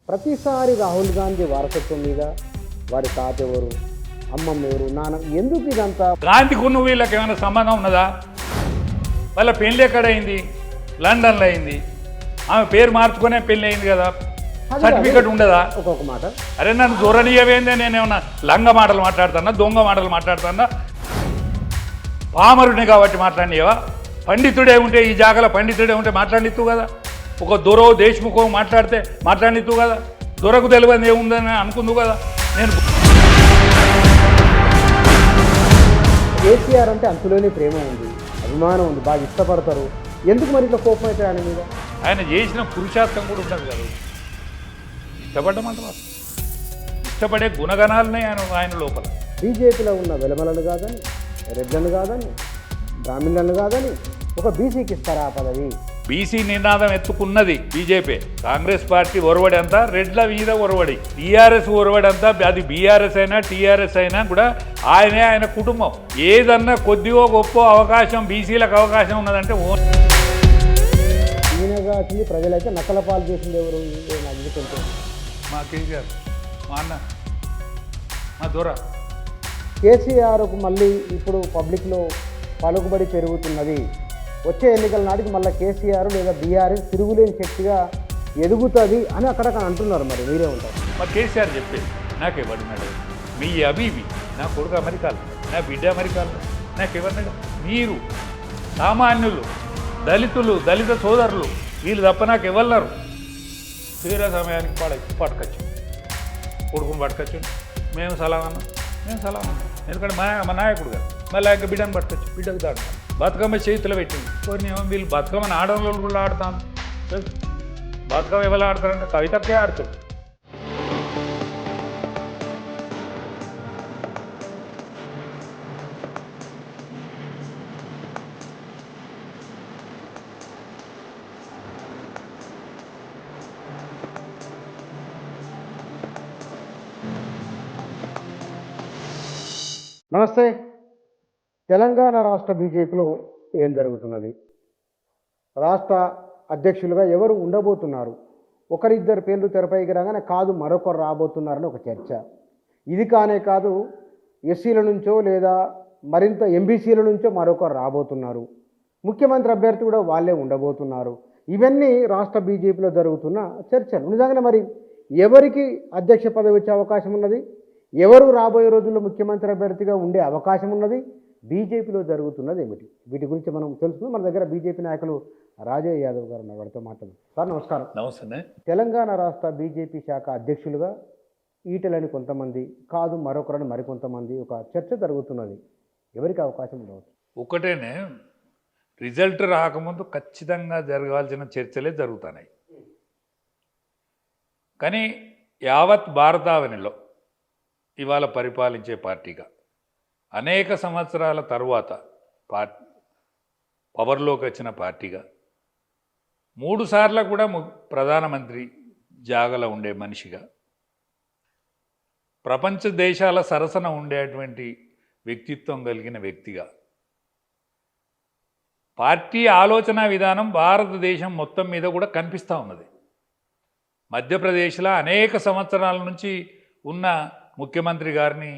ప్రతిసారి రాహుల్ గాంధీ వారసత్వం మీద వారి తాత ఎవరు, అమ్మమ్మ ఎవరు, నాన్న ఎందుకు ఇదంతా? గాంధీకున్న వీళ్ళకి ఏమైనా సంబంధం ఉన్నదా? వాళ్ళ పెళ్ళి ఎక్కడైంది? లండన్లో అయింది. ఆమె పేరు మార్చుకునే పెళ్ళి అయింది కదా, సర్టిఫికెట్ ఉండదా? ఒక్కొక్క మాట. అరే నన్ను దూరనీయవేందే, నేనేమన్నా లంగ మాటలు మాట్లాడుతున్నా, దొంగ మాటలు మాట్లాడుతున్నా? పామరుడిని కాబట్టి మాట్లాడినవా? పండితుడే ఉంటే, ఈ జాగాలో పండితుడే ఉంటే మాట్లాడిత్తు కదా. ఒక దొరో దేశముఖో మాట్లాడితే మాట్లాడిత్తు కదా. దొరకు తెలియదు ఏముందని అనుకుందు కదా. నేను కేసీఆర్ అంటే అంతులోని ప్రేమ ఉంది, అభిమానం ఉంది, బాగా ఇష్టపడతారు. ఎందుకు మరి ఇట్లా కోపం అవుతాయి ఆయన మీద? ఆయన చేసిన పురుషార్థం కూడా ఉండదు కదా. ఇష్టపడ్డమంటారు, ఇష్టపడే గుణగణాలనే ఆయన లోపల. బీజేపీలో ఉన్న వెలమలను కాదని, రెడ్లను కాదని, బ్రాహ్మణులను కాదని ఒక బీసీకి ఇస్తారా ఆ పదవి? బీసీ నినాదం ఎత్తుకున్నది బీజేపీ. కాంగ్రెస్ పార్టీ ఒరవడి అంతా రెడ్ల మీద ఒరవడి, టీఆర్ఎస్ ఒరవడి అంతా, అది బీఆర్ఎస్ అయినా టీఆర్ఎస్ అయినా కూడా ఆయనే, ఆయన కుటుంబం. ఏదన్నా కొద్దిగో గొప్ప అవకాశం బీసీలకు అవకాశం ఉన్నదంటే ఈయనగా వచ్చింది. ప్రజలైతే నక్కల పాలు చేసింది ఎవరు? నాకు తెలుసు. మా కేసీఆర్, మా అన్న, మా దొర. కేసీఆర్కు మళ్ళీ ఇప్పుడు పబ్లిక్లో పలుకుబడి పెరుగుతున్నది. వచ్చే ఎన్నికల నాటికి మళ్ళీ కేసీఆర్ లేదా బీఆర్ఎస్ తిరుగులేని శక్తిగా ఎదుగుతుంది అని అక్కడక్కడ అంటున్నారు. మరి మీరే ఉంటారు. మా కేసీఆర్ చెప్పేది నాకెవడున్నాడు? మీ అబీబీ, నా కొడుకు అమెరికాలో, నా బిడ్డ అమెరికాలో, నాకెవరినాడు? మీరు సామాన్యులు, దళితులు, దళిత సోదరులు, వీళ్ళు తప్ప నాకు ఎవరున్నారు? తీరా సమయానికి పట్టుకొచ్చు, కొడుకుని పట్టుకొచ్చు. మేము సలాం అన్నాం, మేము సలాం అన్నాం. ఎందుకంటే మా నాయకుడు గారు మళ్ళీ ఇంకా బిడ్డను పట్టుకొచ్చు, బిడ్డకు దాడు బతుకమ్మ చేతిలో పెట్టింది. కొన్ని వీళ్ళు బతుకమ్మని ఆడవాళ్ళు కూడా ఆడతాను. బతుకమ్మ ఎవరు ఆడతారంటే కవితకే ఆడుతారు. నమస్తే. తెలంగాణ రాష్ట్ర బీజేపీలో ఏం జరుగుతున్నది? రాష్ట్ర అధ్యక్షులుగా ఎవరు ఉండబోతున్నారు? ఒకరిద్దరు పేర్లు తెరపైకి రాగానే కాదు మరొకరు రాబోతున్నారని ఒక చర్చ. ఇది కానే కాదు, ఎస్సీల నుంచో లేదా మరింత ఎంబీసీల నుంచో మరొకరు రాబోతున్నారు. ముఖ్యమంత్రి అభ్యర్థి కూడా వాళ్ళే ఉండబోతున్నారు. ఇవన్నీ రాష్ట్ర బీజేపీలో జరుగుతున్న చర్చలు. నిజంగానే మరి ఎవరికి అధ్యక్ష పదవి వచ్చే అవకాశం ఉన్నది? ఎవరు రాబోయే రోజుల్లో ముఖ్యమంత్రి అభ్యర్థిగా ఉండే అవకాశం ఉన్నది? బీజేపీలో జరుగుతున్నది ఏమిటి? వీటి గురించి మనం తెలుసుకుందాం. మన దగ్గర బీజేపీ నాయకులు రాజయ్య యాదవ్ గారు ఉన్నారు, వారితో మాట్లాడు. సార్ నమస్కారం. నమస్తే. తెలంగాణ రాష్ట్ర బీజేపీ శాఖ అధ్యక్షులుగా ఈటలని కొంతమంది, కాదు మరొకరని మరికొంతమంది ఒక చర్చ జరుగుతున్నది. ఎవరికి అవకాశం ఉండవచ్చు? ఒకటేనే, రిజల్ట్ రాకముందు ఖచ్చితంగా జరగాల్సిన చర్చలే జరుగుతున్నాయి. కానీ యావత్ భారతావనిలో ఇవాళ పరిపాలించే పార్టీగా అనేక సంవత్సరాల తరువాత పవర్లోకి వచ్చిన పార్టీగా 3 సార్లు కూడా ప్రధానమంత్రి జాగలో ఉండే మనిషిగా, ప్రపంచ దేశాల సరసన ఉండేటువంటి వ్యక్తిత్వం కలిగిన వ్యక్తిగా, పార్టీ ఆలోచన విధానం భారతదేశం మొత్తం మీద కూడా కనిపిస్తూ ఉన్నది. మధ్యప్రదేశ్లో అనేక సంవత్సరాల నుంచి ఉన్న ముఖ్యమంత్రి గారిని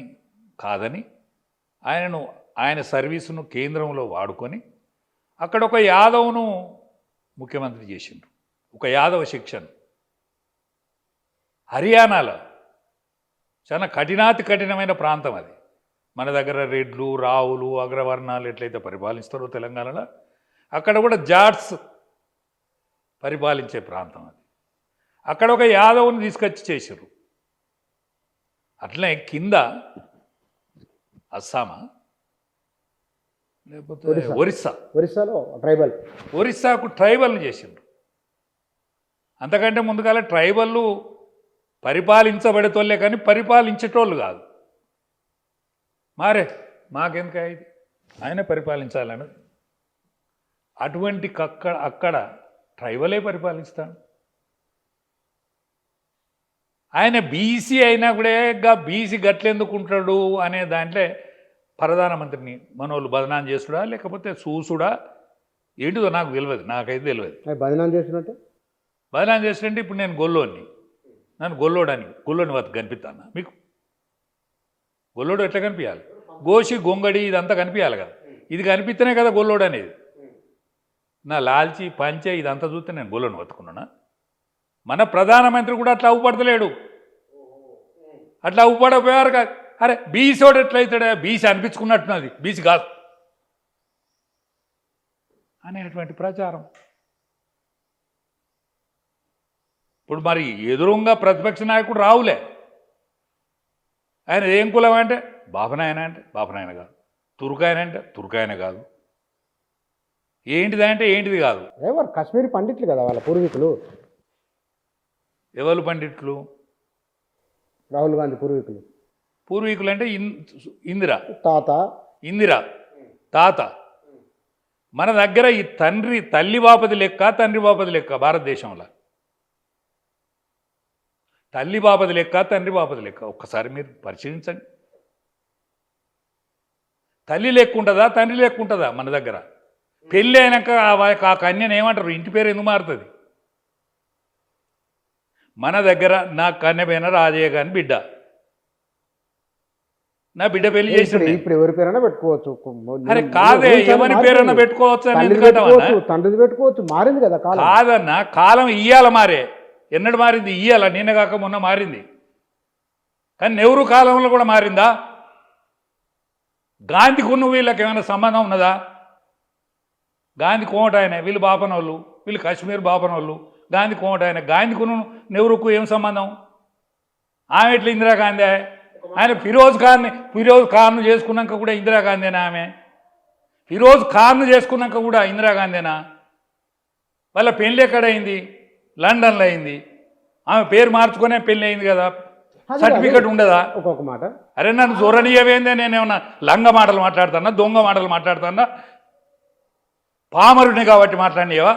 కాదని ఆయన సర్వీసును కేంద్రంలో వాడుకొని అక్కడ ఒక యాదవ్ను ముఖ్యమంత్రి చేసిండ్రు, ఒక యాదవ శిక్షను. హర్యానాలో చాలా కఠినాతి కఠినమైన ప్రాంతం అది. మన దగ్గర రెడ్లు, రావులు, అగ్రవర్ణాలు ఎట్లయితే పరిపాలిస్తారో తెలంగాణలో, అక్కడ కూడా జాట్స్ పరిపాలించే ప్రాంతం అది. అక్కడ ఒక యాదవ్ని తీసుకొచ్చి చేశారు. అట్లనే కింద అస్సామా లేకపోతే ఒరిస్సాలో ఒరిస్సాకు ట్రైబల్ని చేసిండ్రు. అంతకంటే ముందుగాల ట్రైబల్లు పరిపాలించబడేటోళ్ళే కానీ పరిపాలించేటోళ్ళు కాదు. మాకెందుకు ఇది, ఆయనే పరిపాలించాలని. అటువంటి అక్కడ ట్రైబలే పరిపాలిస్తాడు. ఆయన బీసీ అయినా కూడా బీసీ గట్లెందుకు ఉంటాడు అనే దాంట్లో ప్రధానమంత్రిని మనోళ్ళు బదనాం చేసుడా లేకపోతే చూసుడా ఏంటిదో నాకు తెలియదు, నాకైతే తెలియదు. బదనాం చేసినట్టే బదనాం చేసినట్టే. ఇప్పుడు నేను గొల్లోని, నన్ను గొల్లోని వద్ద కనిపిస్తాను మీకు. గొల్లోడు ఎట్లా కనిపించాలి? గోషి గొంగడి ఇదంతా కనిపించాలి కదా. ఇది కనిపిస్తేనే కదా గొల్లోడు అనేది. నా లాల్చి పంచే ఇదంతా చూస్తే నేను గొల్లోని వత్తుకున్నానా? మన ప్రధానమంత్రి కూడా అట్లా అవ్వపడతలేడు. అట్లా అవ్వపడపోయారు కాదు. అరే బీసోడు ఎట్లయితాడా? బీసీ అనిపించుకున్నట్టున్నది, బీసీ కాదు అనేటువంటి ప్రచారం. ఇప్పుడు మరి ఎదురుగా ప్రతిపక్ష నాయకుడు రావులే, ఆయన ఏం కులం అంటే బాపనాయన అంటే బాపనాయన కాదు, తుర్కాయన అంటే తుర్కాయన కాదు, ఏంటిది అంటే ఏంటిది కాదు. ఎవరు కాశ్మీరీ పండిట్లు కదా వాళ్ళ పూర్వీకులు. ఎవరు పండిట్లు? రాహుల్ గాంధీ పూర్వీకులు అంటే ఇందిరా తాత. ఇందిరా తాత. మన దగ్గర ఈ తల్లి బాపది లెక్క, తండ్రి బాపది లెక్క. భారతదేశంలో తల్లి బాపది లెక్క, తండ్రి బాపది లెక్క. ఒక్కసారి మీరు పరిశీలించండి. తల్లి లెక్క ఉంటుందా, తండ్రి లెక్క ఉంటుందా? మన దగ్గర పెళ్ళి అయినాక ఆ కన్యను ఏమంటారు? ఇంటి పేరు ఎందుకు మారుతుంది? మన దగ్గర నా కన్య పైన రాజయ్య గాని బిడ్డ, నా బిడ్డ పెళ్లి చేసి ఇప్పుడు ఎవరి పేరైనా పెట్టుకోవచ్చు. అరే కాదే, ఎవరి పేరైనా పెట్టుకోవచ్చు అని తండ్రిది పెట్టుకోవచ్చు. మారింది కదా కాలం. కాదన్నా, కాలం ఇయ్యాల మారే. ఎన్నడు మారింది? ఇయ్యాల, నిన్న కాక మొన్న మారింది. కానీ నెహ్రూ కాలంలో కూడా మారిందా? గాంధీకున్న వీళ్ళకి ఏమైనా సంబంధం ఉన్నదా? గాంధీ కోమట ఆయన, వీళ్ళు బాపనోళ్ళు, వీళ్ళు కాశ్మీర్ బాపనోళ్ళు. గాంధీ కోమట ఆయన. గాంధీకును నెహ్రూకు ఏం సంబంధం? ఆమె ఎట్లా ఇందిరాగాంధీ? ఆయన ఫిరోజ్ ఖాన్ను చేసుకున్నాక కూడా ఇందిరాగాంధీనా? ఆమె ఫిరోజ్ ఖాన్ను చేసుకున్నాక కూడా ఇందిరాగాంధీనా? వాళ్ళ పెళ్ళి ఎక్కడైంది? లండన్లో అయింది. ఆమె పేరు మార్చుకునే పెళ్ళి అయింది కదా, సర్టిఫికెట్ ఉండదా? ఒక్కొక్క మాట. అరే నన్ను జొరనీయవేందే? నేనేమన్నా లంగ మాటలు మాట్లాడుతున్నా, దొంగ మాటలు మాట్లాడుతున్నా? పామరుని కాబట్టి మాట్లాడినవా?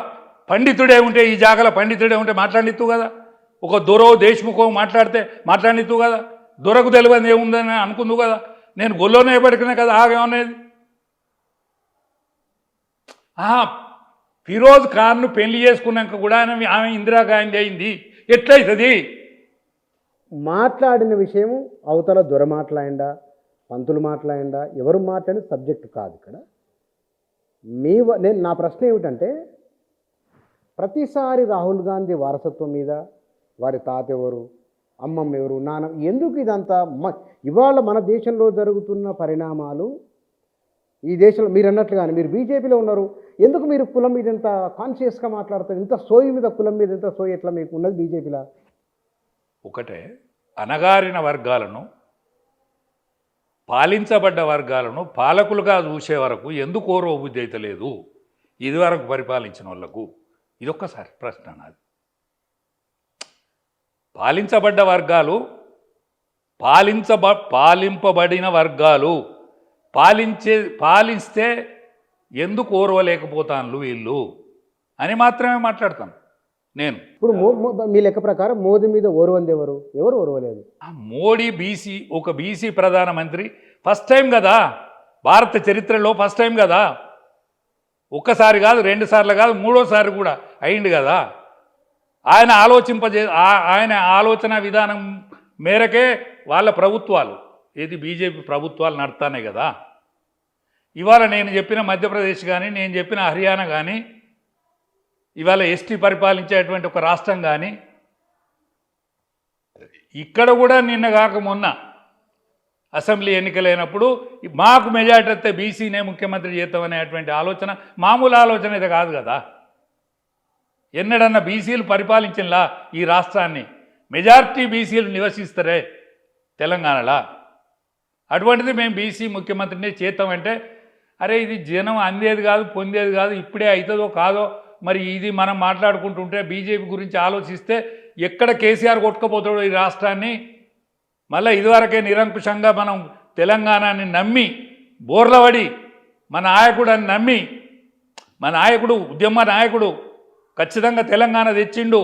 పండితుడే ఉంటే, ఈ జాగలో పండితుడే ఉంటే మాట్లాడిత్తు కదా. ఒక దొరో దేశముఖో మాట్లాడిత్తు కదా. దొరకు తెలియదు ఏముందని అనుకుందు కదా. నేను గొల్లోనే పడుకునే కదా ఆగేమనేది. ఫిరోజ్ ఖాన్ను పెళ్లి చేసుకున్నాక కూడా ఆమె ఇందిరాగాంధీ అయింది. ఎట్లయితుంది? మాట్లాడిన విషయం అవతల దొర మాట్లాడిందా, పంతులు మాట్లాడిందా, ఎవరు మాట్లాడిన సబ్జెక్టు కాదు ఇక్కడ. నా ప్రశ్న ఏమిటంటే, ప్రతిసారి రాహుల్ గాంధీ వారసత్వం మీద వారి తాత ఎవరు, అమ్మమ్మ ఎవరు, నాన్న, ఎందుకు ఇదంతా? ఇవాళ మన దేశంలో జరుగుతున్న పరిణామాలు, ఈ దేశంలో మీరు అన్నట్లుగానే మీరు బీజేపీలో ఉన్నారు, ఎందుకు మీరు కులం మీద ఎంత కాన్షియస్గా మాట్లాడతారు? ఇంత సోయి మీద, కులం మీద ఎంత సోయి ఎట్లా మీకు ఉన్నది బీజేపీలో? ఒకటే, అణగారిన వర్గాలను, పాలించబడ్డ వర్గాలను పాలకులుగా చూసే వరకు ఎందుకు ఓర్వబుద్ధి అయితే లేదు ఇదివరకు పరిపాలించిన వాళ్ళకు? ఇదొక్కసారి ప్రశ్న నాది. పాలించబడ్డ వర్గాలు, పాలింపబడిన వర్గాలు పాలిస్తే ఎందుకు ఓర్వలేకపోతాను వీళ్ళు అని మాత్రమే మాట్లాడతాను నేను. ఇప్పుడు మీ లెక్క ప్రకారం మోదీ మీద ఓర్వంది ఎవరు ఓర్వలేదు? మోడీ ఒక బీసీ ప్రధానమంత్రి. ఫస్ట్ టైం కదా భారత చరిత్రలో, ఫస్ట్ టైం కదా. ఒక్కసారి కాదు, 2 సార్లు కాదు, 3వ కూడా అయింది కదా. ఆయన ఆయన ఆలోచన విధానం మేరకే వాళ్ళ ప్రభుత్వాలు, ఏది బీజేపీ ప్రభుత్వాలు నడుతున్నాయి కదా. ఇవాళ నేను చెప్పిన మధ్యప్రదేశ్ కానీ, నేను చెప్పిన హర్యానా కానీ, ఇవాళ ఎస్టీ పరిపాలించేటువంటి ఒక రాష్ట్రం కానీ, ఇక్కడ కూడా నిన్న కాక మొన్న అసెంబ్లీ ఎన్నికలైనప్పుడు మాకు మెజార్టీ వస్తే బీసీనే ముఖ్యమంత్రి చేద్దామనేటువంటి ఆలోచన మామూలు ఆలోచన అయితే కాదు కదా. ఎన్నడన్నా బీసీలు పరిపాలించినలా ఈ రాష్ట్రాన్ని? మెజార్టీ బీసీలు నివసిస్తారే తెలంగాణలో. అటువంటిది మేము బీసీ ముఖ్యమంత్రిని చేద్దామంటే, అరే ఇది జనం అందేది కాదు, పొందేది కాదు, ఇప్పుడే అవుతుందో కాదో మరి ఇది మనం మాట్లాడుకుంటుంటే బీజేపీ గురించి ఆలోచిస్తే ఎక్కడ కేసీఆర్ కొట్టుకుపోతాడో ఈ రాష్ట్రాన్ని. మళ్ళీ ఇదివరకే నిరంకుశంగా మనం తెలంగాణని నమ్మి బోర్లపడి మన నాయకుడని నమ్మి, మన నాయకుడు ఉద్యమ నాయకుడు ఖచ్చితంగా తెలంగాణ తెచ్చిండు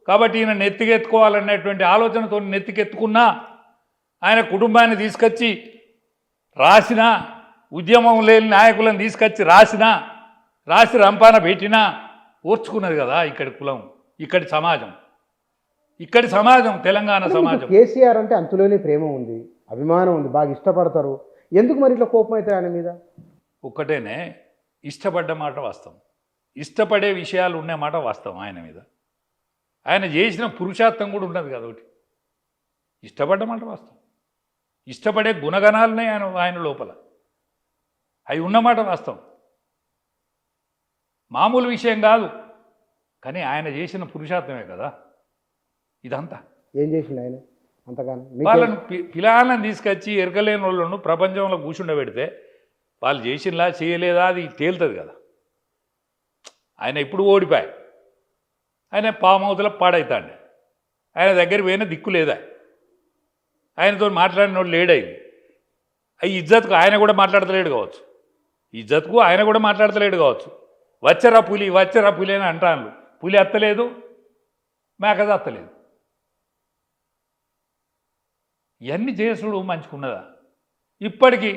కాబట్టి ఈయన నెత్తికెత్తుకోవాలనేటువంటి ఆలోచనతో నెత్తికెత్తుకున్నా, ఆయన కుటుంబాన్ని తీసుకొచ్చి రాసిన, ఉద్యమం లేని నాయకులను తీసుకొచ్చి రాసి రంపాన పెట్టినా ఓర్చుకున్నది కదా ఇక్కడి కులం, ఇక్కడి సమాజం. ఇక్కడి సమాజం తెలంగాణ అంటే మీకు సమాజం. కేసీఆర్ అంటే అంతులోని ప్రేమ ఉంది, అభిమానం ఉంది, బాగా ఇష్టపడతారు. ఎందుకు మరి ఇట్లా కోపం అవుతాయి ఆయన మీద? ఒక్కటేనే, ఇష్టపడ్డ మాట వాస్తవం, ఇష్టపడే విషయాలు ఉన్న మాట వాస్తవం. ఆయన మీద ఆయన చేసిన పురుషార్థం కూడా ఉన్నది కదా ఒకటి. ఇష్టపడ్డ మాట వాస్తవం, ఇష్టపడే గుణగణాలనే ఆయన లోపల అవి ఉన్నమాట వాస్తవం, మామూలు విషయం కాదు. కానీ ఆయన చేసిన పురుషార్థమే కదా ఇదంతా. ఏం చేసిండు ఆయన అంతగానో? వాళ్ళను పిల్లలను తీసుకొచ్చి ఎరకలేని వాళ్ళను ప్రపంచంలో కూర్చుండబెడితే వాళ్ళు చేసినలా చేయలేదా అది తేలుతుంది కదా. ఆయన ఇప్పుడు ఓడిపోయి ఆయన పామౌతుల పాడవుతాండి. ఆయన దగ్గర పోయిన దిక్కు లేదా, ఆయనతో మాట్లాడిన వాడు లేడైంది. ఈ ఇజ్జత్కు ఆయన కూడా మాట్లాడతలేడు కావచ్చు, ఇజ్జత్కు ఆయన కూడా మాట్లాడతలేడు కావచ్చు. వచ్చరా పులి అని అంటాను. పులి అత్తలేదు, మేకది అత్తలేదు. ఇవన్నీ చేసుడు మంచుకున్నదా? ఇప్పటికీ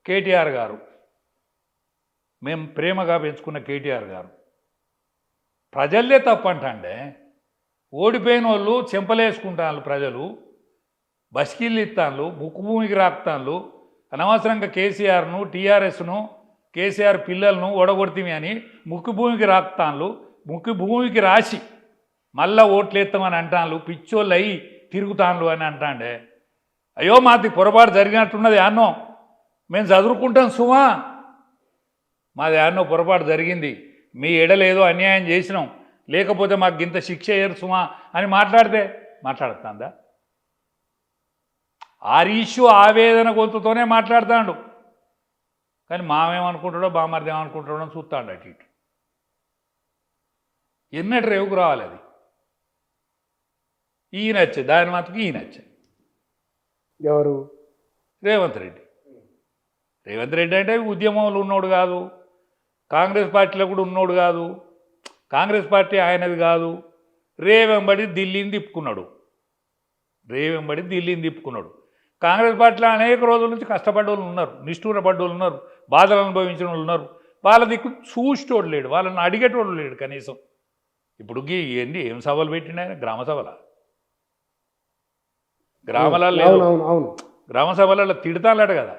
కేటీఆర్ గారు, మేము ప్రేమగా పెంచుకున్న కేటీఆర్ గారు ప్రజలే తప్పంటే ఓడిపోయిన వాళ్ళు చెంపలేసుకుంటాను, ప్రజలు బస్కీళ్ళు ఇస్తాను, ముక్కు భూమికి రాకుతాను, అనవసరంగా కేసీఆర్ను టీఆర్ఎస్ను కేసీఆర్ పిల్లలను ఓడగొడితే అని ముక్కు భూమికి రాకుతాను, ముక్కు భూమికి రాసి మళ్ళా ఓట్లు ఎత్తామని అంటాను, పిచ్చోళ్ళు అయ్యి తిరుగుతాను అని అంటాండే. అయ్యో మాది పొరపాటు జరిగినట్టున్నది యాన్నో, మేము చదువుకుంటాం సుమా, మాది యాన్నో పొరపాటు జరిగింది, మీ ఎడలేదో అన్యాయం చేసినాం, లేకపోతే మాకు ఇంత శిక్ష అయ్యారు సుమా అని మాట్లాడితే మాట్లాడుతుందా? ఆరీషు ఆవేదన గొంతుతోనే మాట్లాడుతాడు. కానీ మామేమనుకుంటాడో బామర్ది ఏమనుకుంటాడో చూస్తాడు అటు ఇటు. ఎన్నటి రేవుకు రావాలి అది. ఈయన వచ్చే దాని మాత్రం ఈయన వచ్చే ఎవరు? రేవంత్ రెడ్డి. రేవంత్ రెడ్డి అంటే ఉద్యమంలో ఉన్నోడు కాదు, కాంగ్రెస్ పార్టీలో కూడా ఉన్నోడు కాదు, కాంగ్రెస్ పార్టీ ఆయనది కాదు. రేవెంబడి ఢిల్లీని తిప్పుకున్నాడు, కాంగ్రెస్ పార్టీలో అనేక రోజుల నుంచి కష్టపడ్డ వాళ్ళు ఉన్నారు, నిష్ఠూరపడ్డ వాళ్ళు ఉన్నారు, బాధలు అనుభవించిన వాళ్ళు ఉన్నారు. వాళ్ళ దిక్కు చూసేటోడు లేడు, వాళ్ళని అడిగేటోడు లేడు కనీసం. ఇప్పుడు ఏంటి ఏం సభలు పెట్టిండు ఆయన? గ్రామ సభల, గ్రామాలలో గ్రామ సభలలో తిడతాడట కదా.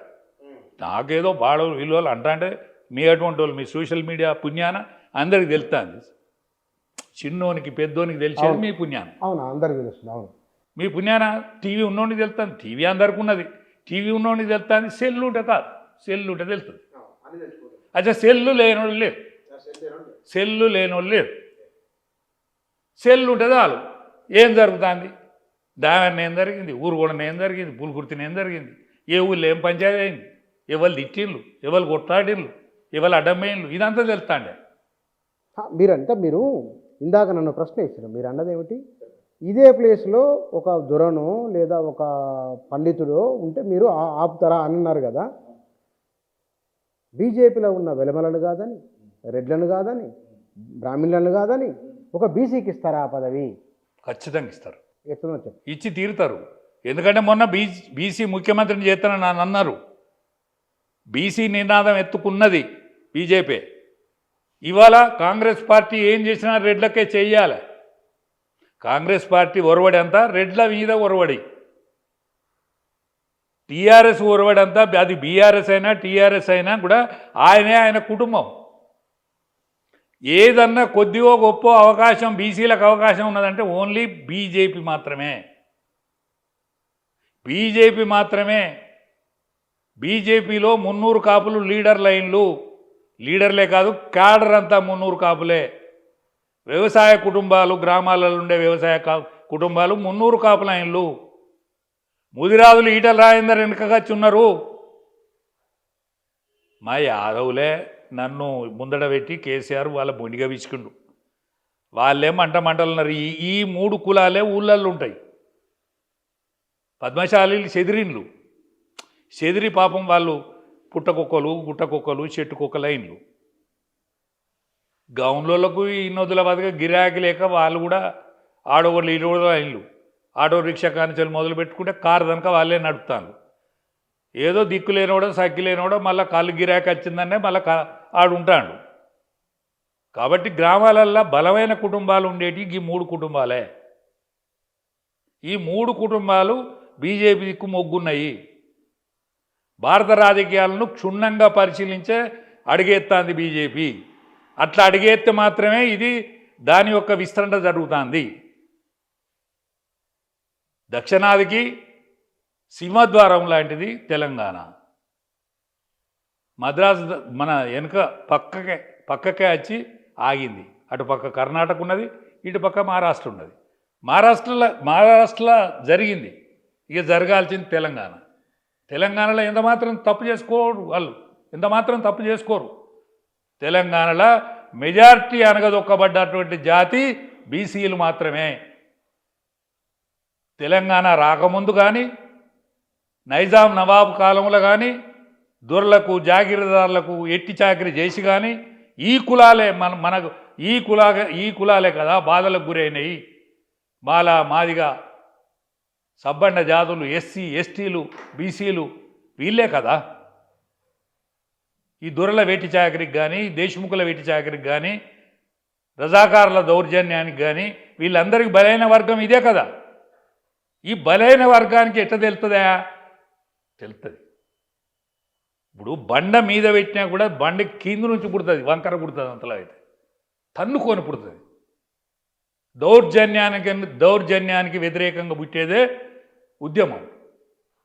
నాకేదో బాడవు వీళ్ళు అంటా అంటే మీ అటువంటి వాళ్ళు మీ సోషల్ మీడియా పుణ్యాన అందరికి తెలుస్తుంది. చిన్నోనికి పెద్దోనికి తెలిసేది మీ పుణ్యాన. అందరికి తెలుస్తుంది. అవును, మీ పుణ్యాన టీవీ ఉన్నోనికి తెలుస్తుంది, టీవీ అందరికి ఉన్నది, టీవీ ఉన్నోనికి తెలుస్తుంది. సెల్లు ఉంటే కాదు, సెల్లు ఉంటే తెలుస్తుంది. అచ్చా సెల్లు లేనోళ్ళు లేరు, సెల్లు ఉంటే చాలు. ఏం జరుగుతుంది? దావన్న ఏం జరిగింది, ఊరుగూడన ఏం జరిగింది, పులుకుర్తిని ఏం జరిగింది, ఏ ఊళ్ళో ఏం పంచాయతీ అయింది, ఎవరు తిట్టిండ్లు, ఎవరు కొట్లాడిండ్లు, ఎవరు అడ్డమేయిండ్లు, ఇదంతా తెలుస్తాండే. మీరు ఇందాక నన్ను ప్రశ్న ఇచ్చారు. మీరు అన్నది ఏమిటి? ఇదే ప్లేస్లో ఒక దొరను లేదా ఒక పండితుడు ఉంటే మీరు ఆపుతారా అన్నారు కదా. బీజేపీలో ఉన్న వెలమలను కాదని, రెడ్లను కాదని, బ్రాహ్మణులను కాదని ఒక బీసీకి ఇస్తారా ఆ పదవి? ఖచ్చితంగా ఇస్తారు, ఎట్లా ఇచ్చి తీరుతారు. ఎందుకంటే మొన్న బీసీ ముఖ్యమంత్రిని చేస్తానని నన్ను అన్నారు. బీసీ నినాదం ఎత్తుకున్నది బీజేపీ. ఇవాళ కాంగ్రెస్ పార్టీ ఏం చేసినా రెడ్లకే చెయ్యాలి. కాంగ్రెస్ పార్టీ ఒరవడి అంతా రెడ్ల మీద ఒరవడి, టీఆర్ఎస్ ఒరవడి అంతా అది బీఆర్ఎస్ అయినా టీఆర్ఎస్ అయినా కూడా ఆయన కుటుంబం. ఏదన్నా కొద్దిగో గొప్ప అవకాశం బీసీలకు అవకాశం ఉన్నదంటే ఓన్లీ బీజేపీ మాత్రమే. బీజేపీలో 300 కాపులు లీడర్లే కాదు, క్యాడర్ అంతా 300 కాపులే. వ్యవసాయ కుటుంబాలు, గ్రామాలలో ఉండే వ్యవసాయ కుటుంబాలు 300 కాపుల లైన్లు. ముదిరాజులు ఈటల రాజేందర్ వెనుకగచ్చి ఉన్నారు. మా యాదవులే నన్ను ముందడ పెట్టి కేసీఆర్ వాళ్ళ బొండిగా విసుకుండు. వాళ్ళే మంటలు ఉన్నారు. ఈ 3 కులాలే ఊళ్ళల్లో ఉంటాయి. పద్మశాలీలు చెదిరి పాపం వాళ్ళు పుట్టకుక్కలు, గుట్టకుక్కలు, చెట్టు కుక్కల ఇండ్లు. గౌన్లకు ఈ నదుల బతుక గిరాకీ లేక వాళ్ళు కూడా ఆడోళ్ళు ఈడోళ్ళ ఇండ్లు, ఆటో రిక్షా కానిచలు మొదలు పెట్టుకుంటే కారు కనుక వాళ్ళే నడుపుతాను. ఏదో దిక్కు లేనివాడో సక్కి లేనివాడో మళ్ళీ కాళ్ళు గిరాకీ వచ్చిందనే మళ్ళీ ఆడుంటాడు. కాబట్టి గ్రామాలల్లో బలమైన కుటుంబాలు ఉండేటి ఈ 3 కుటుంబాలే. ఈ 3 కుటుంబాలు బీజేపీకు మొగ్గున్నాయి. భారత రాజకీయాలను క్షుణ్ణంగా పరిశీలించే అడుగెత్తాంది బీజేపీ. అట్లా అడుగెత్తే మాత్రమే ఇది దాని యొక్క విస్తరణ జరుగుతుంది. దక్షిణాదికి సింహద్వారం లాంటిది తెలంగాణ. మద్రాసు మన వెనుక పక్కకే వచ్చి ఆగింది. అటు పక్క కర్ణాటక ఉన్నది, ఇటు పక్క మహారాష్ట్ర ఉన్నది. మహారాష్ట్రలో జరిగింది, ఇక జరగాల్సింది తెలంగాణ. తెలంగాణలో ఎంతమాత్రం తప్పు చేసుకోరు వాళ్ళు, ఎంతమాత్రం తప్పు చేసుకోరు. తెలంగాణలో మెజారిటీ అనగదొక్కబడ్డటువంటి జాతి బీసీలు మాత్రమే. తెలంగాణ రాకముందు కానీ, నైజాం నవాబు కాలంలో కానీ, దొరలకు జాగీరదారులకు ఎట్టి చాకరీ చేసి కానీ ఈ కులాలే మనకు ఈ కులాలే కదా బాధలకు గురైనవి. మాల మాదిగ సబ్బండ జాతులు, ఎస్సీ ఎస్టీలు బీసీలు వీళ్ళే కదా. ఈ దొరల వేటి చాకరికి కానీ, దేశముఖుల వేటి చాకరికి కానీ, రజాకారుల దౌర్జన్యానికి కానీ వీళ్ళందరికీ బలైన వర్గం ఇదే కదా. ఈ బలైన వర్గానికి ఎట్లా తెలుస్తుందా? తెలుస్తుంది. ఇప్పుడు బండ మీద పెట్టినా కూడా బండ కింద నుంచి పుడుతుంది, వంకర పుడుతుంది, అంతలో అయితే తన్నుకొని పుడుతుంది. దౌర్జన్యానికి వ్యతిరేకంగా పుట్టేదే ఉద్యమం.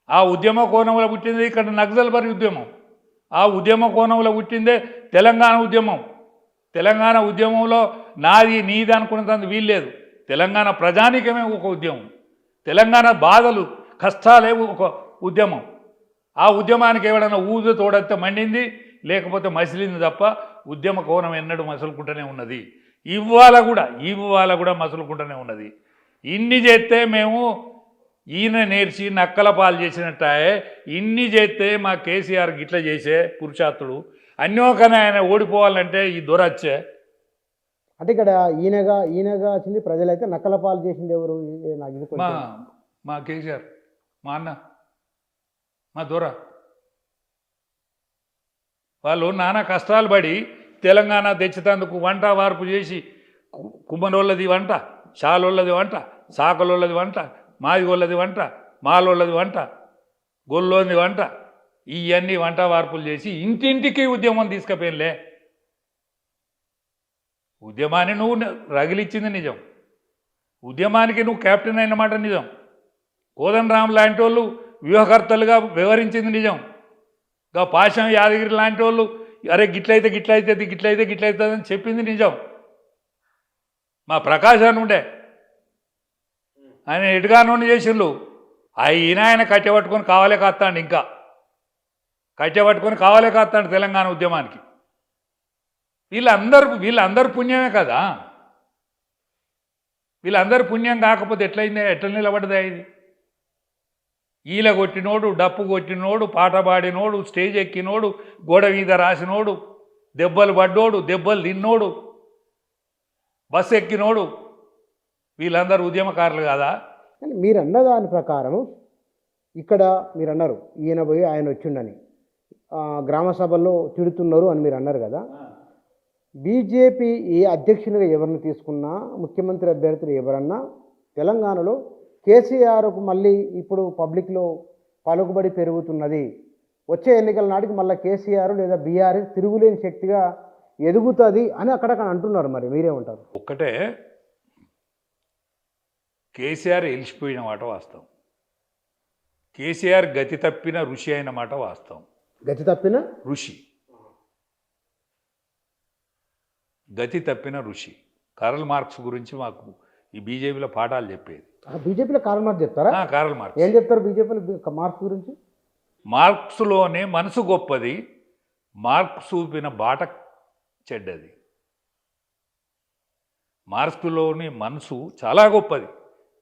ఆ ఉద్యమ కోణంలో పుట్టింది ఇక్కడ నక్సల్బరీ ఉద్యమం. ఆ ఉద్యమ కోణంలో పుట్టిందే తెలంగాణ ఉద్యమం. తెలంగాణ ఉద్యమంలో నాది నీది అనుకున్నది వీల్లేదు. తెలంగాణ ప్రజానికమే ఒక ఉద్యమం. తెలంగాణ బాధలు కష్టాలే ఒక ఉద్యమం. ఆ ఉద్యమానికి ఎవడన్నా ఊదు తోడైతే మండింది, లేకపోతే మసిలింది తప్ప ఉద్యమ కోణం ఎన్నడూ మసులుకుంటూనే ఉన్నది. ఇవాళ కూడా మసులుకుంటూనే ఉన్నది. ఇన్ని చేస్తే మేము ఈయన నేర్చి నక్కల పాలు చేసినట్టాయే, ఇన్ని చేస్తే మా కేసీఆర్ గిట్ల చేసే పురుషార్థుడు అన్యోకనే ఆయన ఓడిపోవాలంటే ఈ దొరచ్చే. అంటే ఇక్కడ ఈయనగా వచ్చింది ప్రజలైతే నక్కల పాలు చేసింది ఎవరు? నాకు ఇది మా కేసీఆర్, మా అన్న, మా దొర. వాళ్ళు నానా కష్టాలు పడి తెలంగాణ తెచ్చేందుకు వంట వార్పు చేసి కుమ్మరోళ్ళది వంట, షాలోళ్ళది వంట, సాకలోళ్ళది వంట, మాదిగోళ్ళది వంట, మాలోళ్ళది వంట, గొల్లోని వంట, ఇవన్నీ వంట వార్పులు చేసి ఇంటింటికి ఉద్యమం తీసుకుపోయినలే. ఉద్యమాన్ని నువ్వు రగిలిచ్చింది నిజం. ఉద్యమానికి నువ్వు కెప్టెన్ అయినమాట నిజం. కోదండరాం లాంటి వాళ్ళు వ్యూహకర్తలుగా వివరించింది నిజం. ఇంకా పాశం యాదగిరి లాంటి వాళ్ళు అరే గిట్లయితే అని చెప్పింది నిజం. మా ప్రకాశాన్ని ఉండే ఆయన ఎటుగాను చేసిండు. ఆయన కట్టెపట్టుకొని కావాలే కాస్తాడు, ఇంకా కట్టెపట్టుకొని కావాలే కాస్తాడు తెలంగాణ ఉద్యమానికి. వీళ్ళందరూ పుణ్యమే కదా. వీళ్ళందరూ పుణ్యం కాకపోతే ఎట్లా నిలబడదా ఇది? ఈల కొట్టినోడు, డప్పు కొట్టినోడు, పాట పాడినోడు, స్టేజ్ ఎక్కినోడు, గోడ మీద రాసినోడు, దెబ్బలు పడ్డోడు, దెబ్బలు తిన్నోడు, బస్సు ఎక్కినోడు, వీళ్ళందరూ ఉద్యమకారులు కదా. కానీ మీరు అన్న దాని ప్రకారం ఇక్కడ మీరు అన్నారు ఈయన పోయి ఆయన వచ్చిండని, గ్రామ సభల్లో తిడుతున్నారు అని మీరు అన్నారు కదా. బీజేపీ ఏ అధ్యక్షునిగా ఎవరిని తీసుకున్నా, ముఖ్యమంత్రి అభ్యర్థులు ఎవరన్నా తెలంగాణలో కేసీఆర్కు మళ్ళీ ఇప్పుడు పబ్లిక్లో పలుకుబడి పెరుగుతున్నది. వచ్చే ఎన్నికల నాటికి మళ్ళీ కేసీఆర్ లేదా బీఆర్ఎస్ తిరుగులేని శక్తిగా ఎదుగుతుంది అని అక్కడక్కడ అంటున్నారు. మరి మీరేమంటారు? ఒక్కటే, కేసీఆర్ ఎలిసిపోయిన మాట వాస్తవం. కేసీఆర్ గతి తప్పిన ఋషి అయిన మాట వాస్తవం. గతి తప్పిన ఋషి కార్ల్ మార్క్స్ గురించి మాకు ఈ బీజేపీలో పాఠాలు చెప్పేది. బీజేపీలో కార్ల్ మార్క్స్ చెప్తారా? కార్ల్ మార్క్స్ ఏం చెప్తారు బీజేపీలో మార్క్స్ గురించి? మార్క్స్లోనే మనసు గొప్పది, మార్క్స్ చూపిన బాట చెడ్డది. మార్క్స్లోని మనసు చాలా గొప్పది.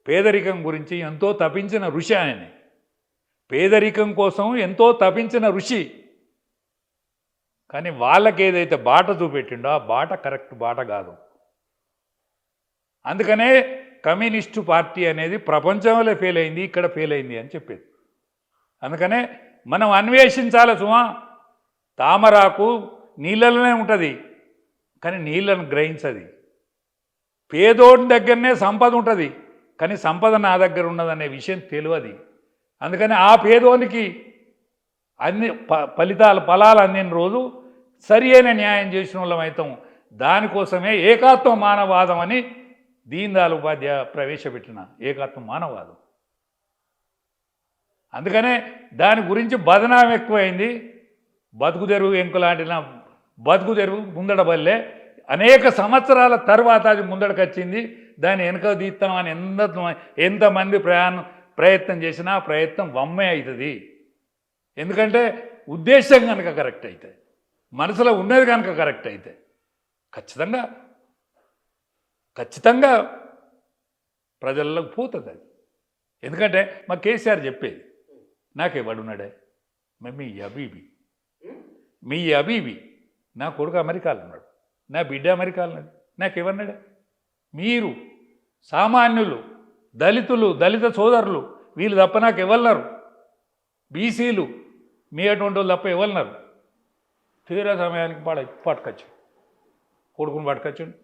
పేదరికం గురించి ఎంతో తపించిన ఋషి ఆయన. పేదరికం కోసం ఎంతో తపించిన ఋషి. కానీ వాళ్ళకి ఏదైతే బాట చూపెట్టిండో ఆ బాట కరెక్ట్ బాట కాదు. అందుకనే కమ్యూనిస్టు పార్టీ అనేది ప్రపంచంలో ఫెయిల్ అయింది, ఇక్కడ ఫెయిల్ అయింది అని చెప్పేది. అందుకనే మనం అన్వేషించాలి సుమా. తామరాకు నీళ్ళలోనే ఉంటుంది, కానీ నీళ్ళను గ్రహించది. పేదోడి దగ్గరనే సంపద ఉంటుంది, కానీ సంపద నా దగ్గర ఉన్నదనే విషయం తెలియదు. అందుకని ఆ పేదోనికి అన్ని ఫలాలు అందిన రోజు సరి అయిన న్యాయం చేసిన వాళ్ళం అవుతాం. దానికోసమే ఏకాత్మ మానవాదం అని దీన్ దయాళ్ ఉపాధ్యాయ ప్రవేశపెట్టిన ఏకాత్మ మానవాదం. అందుకనే దాని గురించి బదనాం ఎక్కువైంది. బతుకుదెరువు ఎంకులాంటిన బతుకుదెరువు ముందడబల్లే అనేక సంవత్సరాల తర్వాత అది ముందడకు వచ్చింది. దాన్ని వెనక తీస్తామని ఎంతమంది ప్రయత్నం చేసినా ఆ ప్రయత్నం వమ్మే అవుతుంది. ఎందుకంటే ఉద్దేశం కనుక కరెక్ట్ అయితే, మనసులో ఉన్నది కనుక కరెక్ట్ అయితే ఖచ్చితంగా ప్రజల్లోకి పోతుంది అది. ఎందుకంటే మా కేసీఆర్ చెప్పేది, నాకెవడున్నాడే మీ అబీబీ నా కొడుకు అమెరికాలో ఉన్నాడు, నా బిడ్డ అమెరికాలో ఉన్నాడు, నాకెవన్నాడే? మీరు సామాన్యులు, దళితులు, దళిత సోదరులు వీళ్ళు తప్ప నాకు ఎవరున్నారు? బీసీలు మీ అటువంటి వాళ్ళు తప్ప ఎవరున్నారు? తీరా సమయానికి పట్టుకొచ్చు కొడుకుని పట్టుకొచ్చండి.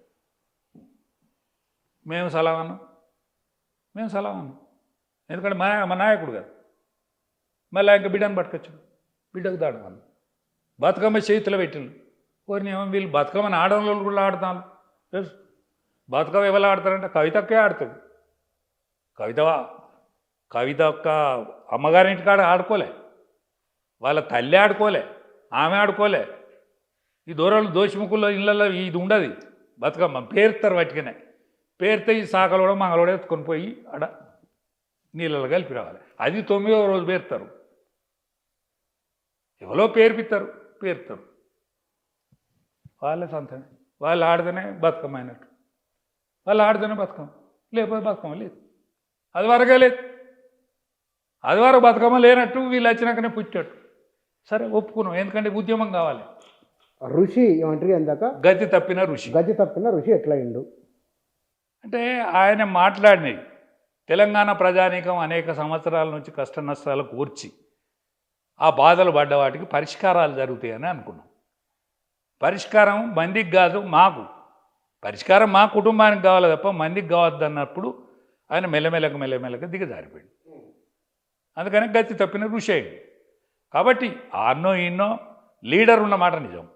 మేము సలాం అన్నాం. ఎందుకంటే మా నాయకుడు కాదు. మళ్ళీ ఇంకా బిడ్డను పట్టుకొచ్చాడు. బిడ్డకు దాడు వాళ్ళు బతుకమ్మ చేతులు పెట్టిండు. కోరిని ఏమో వీళ్ళు బతుకమ్మని ఆడవాళ్ళు కూడా ఆడుతాను. బతుకమ్మ ఎవరు ఆడతారంటే కవితక్కే ఆడుతుంది. కవిత ఒక్క అమ్మగారింటికాడ ఆడుకోలే, వాళ్ళ తల్లి ఆడుకోలే, ఆమె ఆడుకోలే. ఈ దూరాలు దోషముకుల్లో ఇళ్ళల్లో ఇది ఉండదు. బతుకమ్మ పేరుతారు వాటికనే. పేరుతే ఈ సాకలోడ మంగళోడ ఎత్తుకొని పోయి ఆడ నీళ్ళలో కలిపి రావాలి. అది 9వ రోజు పేరుతారు. ఎవరో పేరుతారు. వాళ్ళే సొంతమే. వాళ్ళు ఆడితేనే బతుకమ్మ అయినట్టు. వాళ్ళు ఆడితేనే బతుకమ్మ, లేకపోతే బతుకమ్మ లేదు. అది వరకే లేదు. అది వరకు బతుకమ్మ లేనట్టు వీళ్ళు వచ్చినాకనే పుట్టినట్టు. సరే ఒప్పుకున్నాం, ఎందుకంటే ఉద్యమం కావాలి. ఋషి ఏమంటారు ఎందాక గతి తప్పిన ఋషి ఎట్లా అయిండు అంటే ఆయన మాట్లాడినవి తెలంగాణ ప్రజానీకం అనేక సంవత్సరాల నుంచి కష్ట నష్టాలు కూర్చి ఆ బాధలు పడ్డ వాటికి పరిష్కారాలు జరుగుతాయని అనుకున్నాం. పరిష్కారం మందికి కాదు, మాకు పరిష్కారం మా కుటుంబానికి కావాలి తప్ప మందికి కావద్దన్నప్పుడు ఆయన మెల్లమెల్లగా దిగజారిపోయాడు. అందుకని గతి తప్పిన ఋషి అయ్యింది. కాబట్టి ఆన్నో ఈన్నో లీడర్ ఉన్నమాట నిజం.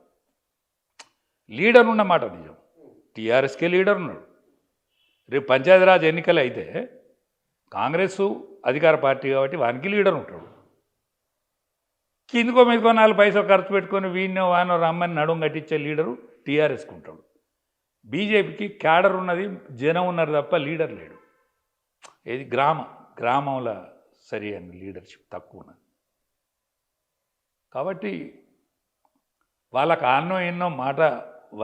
టీఆర్ఎస్కే లీడర్ ఉన్నాడు. రేపు పంచాయతీరాజ్ ఎన్నికలు అయితే కాంగ్రెస్ అధికార పార్టీ కాబట్టి వానికి లీడర్ ఉంటాడు. కిందకో మీదకో 4 పైసలు ఖర్చు పెట్టుకొని వీణ్ణో వానో రమ్మని నడుము కట్టించే లీడరు టీఆర్ఎస్కి ఉంటాడు. బీజేపీకి క్యాడర్ ఉన్నది, జనం ఉన్నారు తప్ప లీడర్ లేడు. ఏది గ్రామంలో సరి అని లీడర్షిప్ తక్కువ ఉన్నది. కాబట్టి వాళ్ళకి ఎన్నో మాట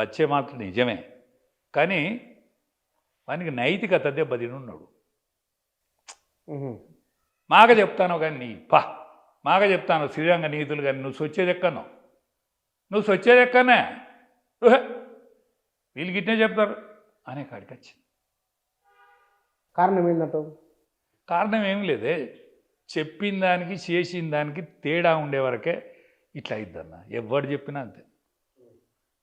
వచ్చే మాత్రం నిజమే, కానీ వానికి నైతికత దెబ్బతిని ఉన్నాడు. మాక చెప్తాను కానీ మాక చెప్తాను శ్రీరంగ నీతులు కానీ నువ్వు సొచ్చేది ఎక్కనే వీళ్ళు గిట్నే చెప్తారు అనే కాడికి వచ్చింది. కారణం ఏంటంట? కారణం ఏం లేదే, చెప్పిన దానికి చేసిన దానికి తేడా ఉండేవరకే ఇట్లా అయిద్దన్న. ఎవరు చెప్పినా అంతే.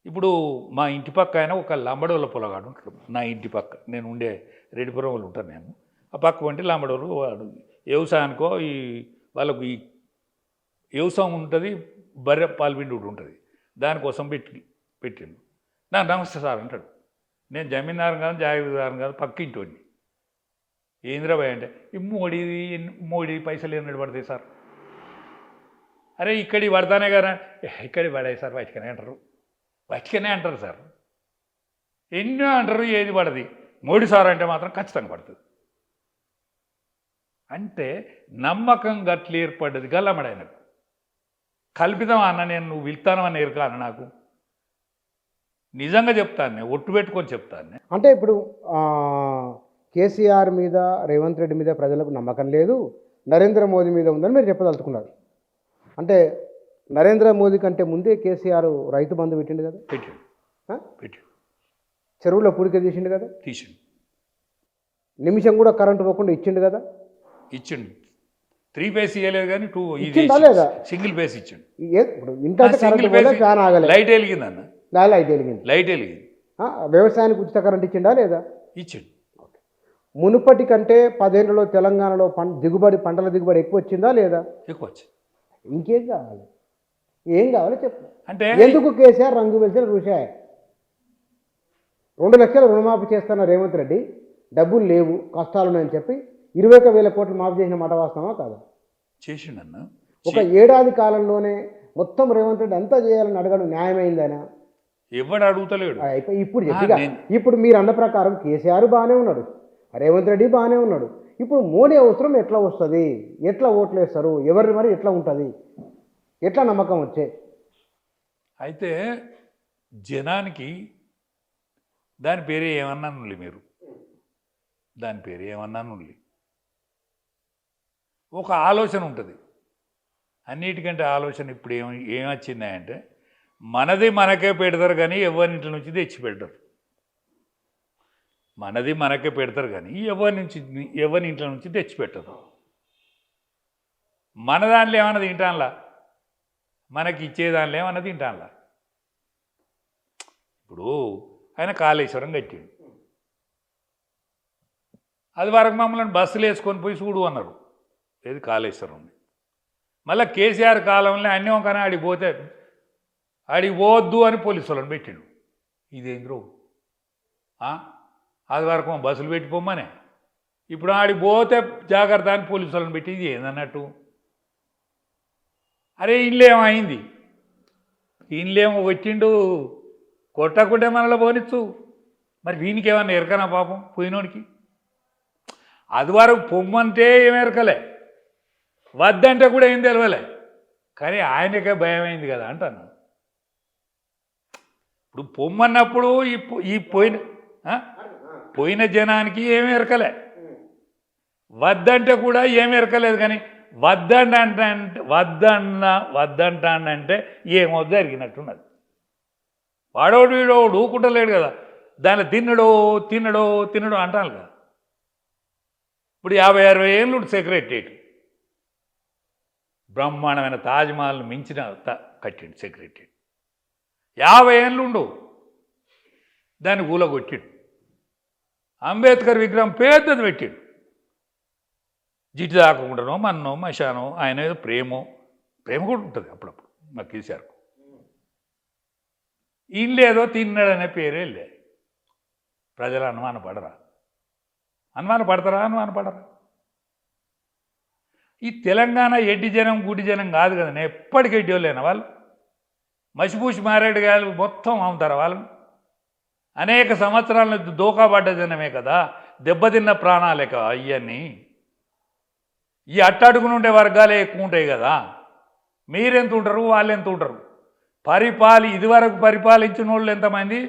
ఇప్పుడు మా ఇంటి పక్క ఆయన ఒక లంబడోళ్ళ పొలగాడు ఉంటాడు. నా ఇంటి పక్క నేను ఉండే రెడ్డిపురంలో ఉంటాను నేను. ఆ పక్క వంటి లంబడోళ్ళు వాడు వ్యవసాయానికో వాళ్ళకు ఈ వ్యవసాయం ఉంటుంది, బర్రె పాల్పిండి ఒకటి ఉంటుంది, దానికోసం పెట్టిండు. నాకు నమస్తే సార్ అంటాడు. నేను జమీందారు కాదు, జాగీర్దారు కాదు, పక్కింటోడిని. ఏంద్రాబాయ్ అంటే ఈ మోడీ పైసలు ఎన్నడు పడతాయి సార్? అరే ఇక్కడి పడతానే కదా. ఇక్కడి పడాయి సార్, వాటికనే అంటారు సార్. ఎన్నో అంటారు, ఏది పడది. మోడీ సార్ అంటే మాత్రం ఖచ్చితంగా పడుతుంది. అంటే నమ్మకం గట్లు ఏర్పడ్డది గల్లమడైనకు. కల్పితం అన్న, నేను నువ్వు వెళ్తాను అని ఎరకాను. నాకు నిజంగా చెప్తాను, నేను ఒట్టు పెట్టుకొని చెప్తాను. అంటే ఇప్పుడు కేసీఆర్ మీద, రేవంత్ రెడ్డి మీద ప్రజలకు నమ్మకం లేదు, నరేంద్ర మోదీ మీద ఉందని మీరు చెప్పదలుచుకున్నారు. అంటే నరేంద్ర మోదీ కంటే ముందే కేసీఆర్ రైతు బంధు పెట్టిండు కదా, పెట్టిండు. చెరువులో పూడిక తీసిండు కదా, తీసిండు. నిమిషం కూడా కరెంటు పోకుండా ఇచ్చిండు కదా, ఇచ్చిండు. 3 ఫేస్ ఇవ్వలేదు కానీ 2 సింగిల్ ఫేస్ ఇచ్చిండు. ఇప్పుడు ఇంటర్ లైట్ వెలిగిందన్న, లైట్ వెలిగింది. లైట్ వెలిగింది. వ్యవసాయానికి ఉచిత కరెంట్ ఇచ్చిండా లేదా? ఇచ్చిండు. మునుపటి కంటే 10 ఏళ్లలో తెలంగాణలో పంటల దిగుబడి ఎక్కువ వచ్చిందా లేదా? ఎక్కువ వచ్చింది. ఇంకేం కావాలి? ఏం కావాలో చెప్పు. అంటే ఎందుకు కేసీఆర్ రంగు వెలిసిన రుషాయ్ 2 లక్షల రుణమాఫీ చేస్తున్న రేవంత్ రెడ్డి డబ్బులు లేవు కష్టాలున్నాయని చెప్పి 21,000 కోట్లు మాఫీ చేసిన మాట వాస్తవమా కాదా? చేసిండన్న ఒక ఏడాది కాలంలోనే మొత్తం రేవంత్ రెడ్డి అంతా చేయాలని అడగడం న్యాయమైందనా? ఎవడు అడుగుతలేడు. ఇప్పుడు చెప్పిగా ఇప్పుడు మీరు అన్న ప్రకారం కేసీఆర్ బాగానే ఉన్నాడు, రేవంత్ రెడ్డి బాగానే ఉన్నాడు. ఇప్పుడు మోడీ అవసరం ఎట్లా వస్తుంది? ఎట్లా ఓట్లు వేస్తారు? ఎవరి మరి ఎట్లా ఉంటుంది? ఎట్లా నమ్మకం వచ్చే? అయితే జనానికి దాని పేరు ఏమన్నానులే, మీరు దాని పేరు ఏమన్నానులే, ఒక ఆలోచన ఉంటుంది. అన్నిటికంటే ఆలోచన ఇప్పుడు ఏమొచ్చిందంటే మనది మనకే పెడతారు కానీ ఎవరింటి నుంచి తెచ్చి పెడతారు. మనది మనకే పెడతారు కానీ ఎవరి ఇంట్లో నుంచి తెచ్చి పెట్టరు. మన దాంట్లో ఏమన్నా తింటానులా, మనకి ఇచ్చేదానిలో ఏమన్నా తింటానులా. ఇప్పుడు ఆయన కాళేశ్వరం కట్టిండు, అది వరకు మమ్మల్ని బస్సులు వేసుకొని పోయి చూడు అన్నారు, ఏది కాళేశ్వరం. మళ్ళీ కేసీఆర్ కాలంలో అన్నీ కానీ ఆడికి పోతే ఆడికి పోవద్దు అని పోలీసు వాళ్ళని పెట్టిండు. ఇదేంద్రో అది వరకు బస్సులు పెట్టిపోమ్మనే, ఇప్పుడు ఆడికి పోతే జాగ్రత్త అని పోలీసు వాళ్ళని పెట్టి ఇది ఏందన్నట్టు. అరే ఇల్లేమైంది, ఇల్లేమో వచ్చిండు కొట్టకుంటే మనలో పోనిచ్చు. మరి వీనికి ఏమన్నా ఎరకనా పాపం పోయినోడికి? అది వరకు పొమ్మంటే ఏం ఎరకలే, వద్దంటే కూడా ఏం తెలియలే, కానీ ఆయనకే భయమైంది కదా అంటాను. ఇప్పుడు పొమ్మన్నప్పుడు ఈ పోయిన జనానికి ఏమి ఎరకలే, వద్దంటే కూడా ఏమి ఎరకలేదు. కానీ వద్దంటానంటే ఏమొద్దు జరిగినట్టున్నది. వాడోడు వీడోడు ఊకుంటలేడు కదా, దాన్ని తిన్నడో అంటాను కదా. ఇప్పుడు 50-60 ఏళ్ళు సెక్రటరియట్, బ్రహ్మాండమైన తాజ్మహల్ని మించిన కట్టిండు సెక్రటరియట్. 50 ఏళ్ళుండు దాన్ని కూలగొట్టిండు. అంబేద్కర్ విగ్రహం పెద్దది పెట్టిండు, జిడ్డు దాకుండానో మన్నో మశానో ఆయన ఏదో ప్రేమ కూడా ఉంటుంది అప్పుడప్పుడు మాకు కేసీఆర్. ఇల్లేదో తిన్నాడనే పేరే లే. ప్రజలు అనుమానపడరా? అనుమానపడరా? ఈ తెలంగాణ ఎడ్డి జనం గుడి జనం కాదు కదా, నేను ఎప్పటికీ ఎడ్డోళ్ళేనా వాళ్ళు? మసిపూసి మారేడు గారు మొత్తం అమ్ముతారా వాళ్ళని? అనేక సంవత్సరాల నుంచి దోకాబడ్డ జనమే కదా, దెబ్బతిన్న ప్రాణాలే కదా అవన్నీ. ఈ అట్టడుగున ఉండే వర్గాలే ఎక్కువ ఉంటాయి కదా. మీరెంత ఉంటారు, వాళ్ళు ఎంత ఉంటారు? ఇదివరకు పరిపాలించిన వాళ్ళు ఎంతమంది,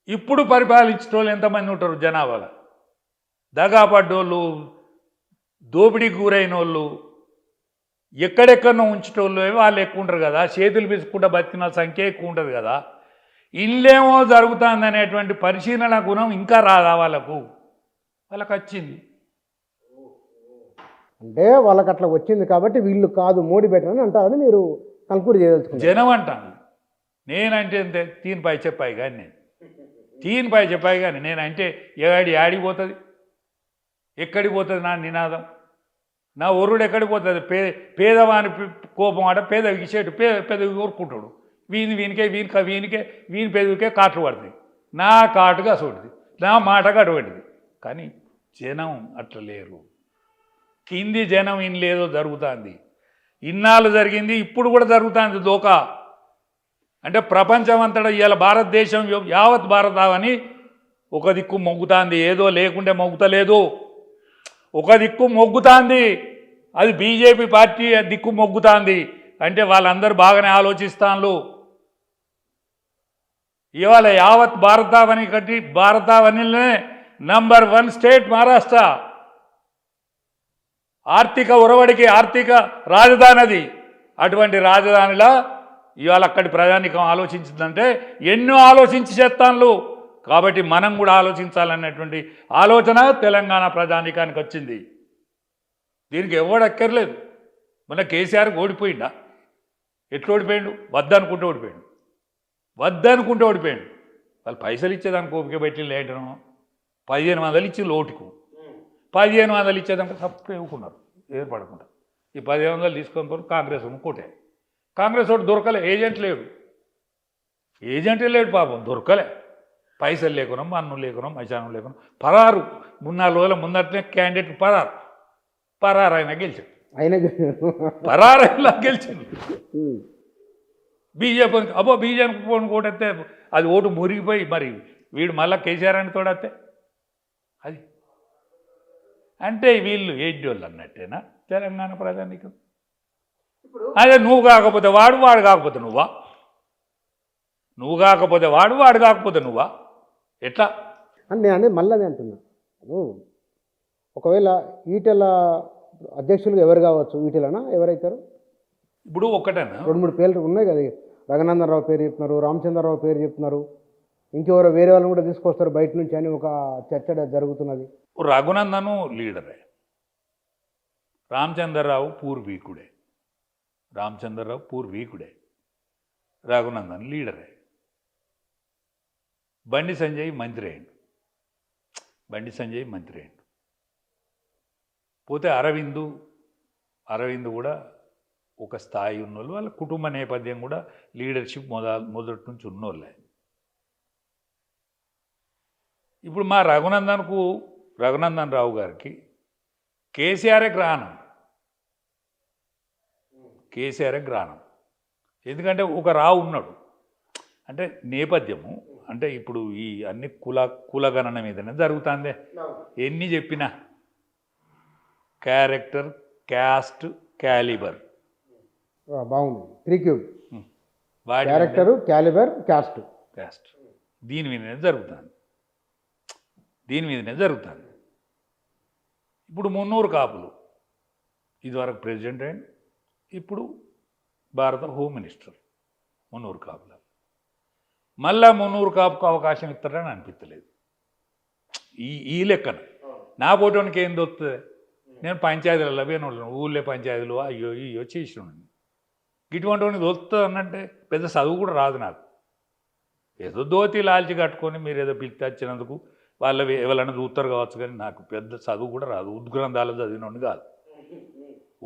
ఇప్పుడు పరిపాలించిన వాళ్ళు ఎంతమంది ఉంటారు జనాభాలో? దగాపడ్డోళ్ళు, దోపిడీకి గురైన వాళ్ళు, ఎక్కడెక్కడో ఉంచేటోళ్ళు వాళ్ళు ఎక్కువ ఉంటారు కదా. చేతులు పిసుకుంటూ బతికిన సంఖ్య ఎక్కువ ఉంటుంది కదా. ఇల్లేమో జరుగుతుంది అనేటువంటి పరిశీలన గుణం ఇంకా రాదా వాళ్ళకు వచ్చింది. అంటే వాళ్ళకి అట్లా వచ్చింది కాబట్టి వీళ్ళు కాదు మోడీ బెటర్ అని అంటారని మీరు కన్క్లూడ్ చేయదలుచుకున్నారు. జనం అంటాను, నేనంటే అంతే తీన్పై చెప్పాయి కానీ నేనంటే ఆడిపోతుంది, ఎక్కడికి పోతుంది నా నినాదం? నా ఒరుడు ఎక్కడికి పోతుంది? పేదవాని కోపం ఆడ పేదవికి చెట్టు పెదవి కోరుకుంటాడు, వీని పెదవికే కాట్లు పడుతుంది, నా కాటుగా అసోటిది, నా మాటగా అటువంటిది. కానీ జనం అట్లా లేరు. కింది జనం ఇన్లేదో జరుగుతుంది, ఇన్నాళ్ళు జరిగింది, ఇప్పుడు కూడా జరుగుతుంది దోకా. అంటే ప్రపంచం అంతటా ఇవాళ భారతదేశం యావత్ భారతావని ఒక దిక్కు మొగ్గుతుంది, ఏదో లేకుంటే మొగ్గుతలేదు. ఒక దిక్కు మొగ్గుతుంది, అది బీజేపీ పార్టీ దిక్కు మొగ్గుతుంది. అంటే వాళ్ళందరూ బాగానే ఆలోచిస్తాను. ఇవాళ యావత్ భారతావనిలోనే నంబర్ 1 స్టేట్ మహారాష్ట్ర. ఆర్థిక ఒరవడికి ఆర్థిక రాజధాని అది. అటువంటి రాజధానిలా ఇవాళ అక్కడి ప్రజానికం ఆలోచించిందంటే ఎన్నో ఆలోచించి చేస్తాను. కాబట్టి మనం కూడా ఆలోచించాలనేటువంటి ఆలోచన తెలంగాణ ప్రజానికానికి వచ్చింది. దీనికి ఎవడు అక్కర్లేదు. మన కేసీఆర్ ఓడిపోయిందా? ఎట్లా ఓడిపోయాడు? వద్దనుకుంటే ఓడిపోయాడు. వాళ్ళు పైసలు ఇచ్చేదానికి ఓపిక పెట్టి లేటనో 1500 ఇచ్చి లోటుకు 1500 ఇచ్చేదాకా తప్పు ఇవ్వకున్నారు ఏర్పడకుండా ఈ 1500 తీసుకొని పోయి కాంగ్రెస్ కొట్టే కాంగ్రెస్ వాడు దొరకలే ఏజెంటే లేడు పాపం దొరకలే పైసలు లేకున్నాం అన్ను లేకున్నాం మశానం లేకున్నాం పరారు 3-4 రోజుల ముందటనే క్యాండిడేట్ పరారు ఆయన గెలిచాడు ఆయన పరారు అయినా గెలిచింది బీజేపీ అబ్బో బీజేపీ కోటెత్తే అది ఓటు మురిగిపోయి మరి వీడు మళ్ళీ కేసీఆర్ అని తోడత్తే అది అంటే వీళ్ళు ఏడ్డోళ్ళు అన్నట్టేనా తెలంగాణ ప్రజానికం అదే నువ్వు కాకపోతే వాడు కాకపోతే నువ్వు కాకపోతే వాడు కాకపోతే నువ్వా ఎట్లా అని నేను అనేది మళ్ళీ అదే అంటున్నా ఒకవేళ ఈటెల అధ్యక్షులుగా ఎవరు కావచ్చు ఈటెలనా ఎవరైతారు ఇప్పుడు ఒక్కటేనా 2-3 పేర్లు ఉన్నాయి కదా రఘునందన్ రావు పేరు చెప్తున్నారు రామచంద్రరావు పేరు చెప్తున్నారు ఇంకెవరో వేరే వాళ్ళని కూడా తీసుకొస్తారు బయట నుంచి అని ఒక చర్చ జరుగుతున్నది రఘునందను లీడరే రామచంద్రరావు పూర్వీకుడే రఘునందన్ లీడరే బండి సంజయ్ మంత్రి అయ్యిండు పోతే అరవింద్ కూడా ఒక స్థాయి ఉన్నోళ్ళు వాళ్ళ కుటుంబ నేపథ్యం కూడా లీడర్షిప్ మొదటి నుంచి ఉన్నోళ్ళే ఇప్పుడు మా రఘునందన్ రావు గారికి కేసీఆరే గ్రానం ఎందుకంటే ఒక రావు ఉన్నాడు అంటే నేపథ్యము అంటే ఇప్పుడు ఈ అన్ని కులగణన మీదనే జరుగుతుందే ఎన్ని చెప్పినా క్యారెక్టర్ క్యాస్ట్ క్యాలిబర్ బాగుంది 3 క్యూబ్ క్యారెక్టరు క్యాలిబర్ క్యాస్ట్ దీని మీదనే జరుగుతుంది ఇప్పుడు 300 కాపులు ఇదివరకు ప్రెసిడెంట్ అండ్ ఇప్పుడు భారత హోమ్ మినిస్టర్ 300 కాపులు మళ్ళా 300 కాపుకు అవకాశం ఇస్తారని అనిపించలేదు ఈ లెక్కన నా పోటోనికి ఏం దొరుకుతుంది నేను పంచాయతీలలో పోయిన ఊళ్ళో పంచాయతీలు అయ్యో చేసినాను ఇటువంటి వాడిని దొరుకుతుంది అన్నంటే పెద్ద చదువు కూడా రాదు నాకు ఏదో దోతి లాల్చి కట్టుకొని మీరు ఏదో పిలిచి వచ్చినందుకు వాళ్ళు ఎవరైనా చూస్తారు కావచ్చు కానీ నాకు పెద్ద చదువు కూడా రాదు ఉద్గ్రంథాలు చదివినోడు కాదు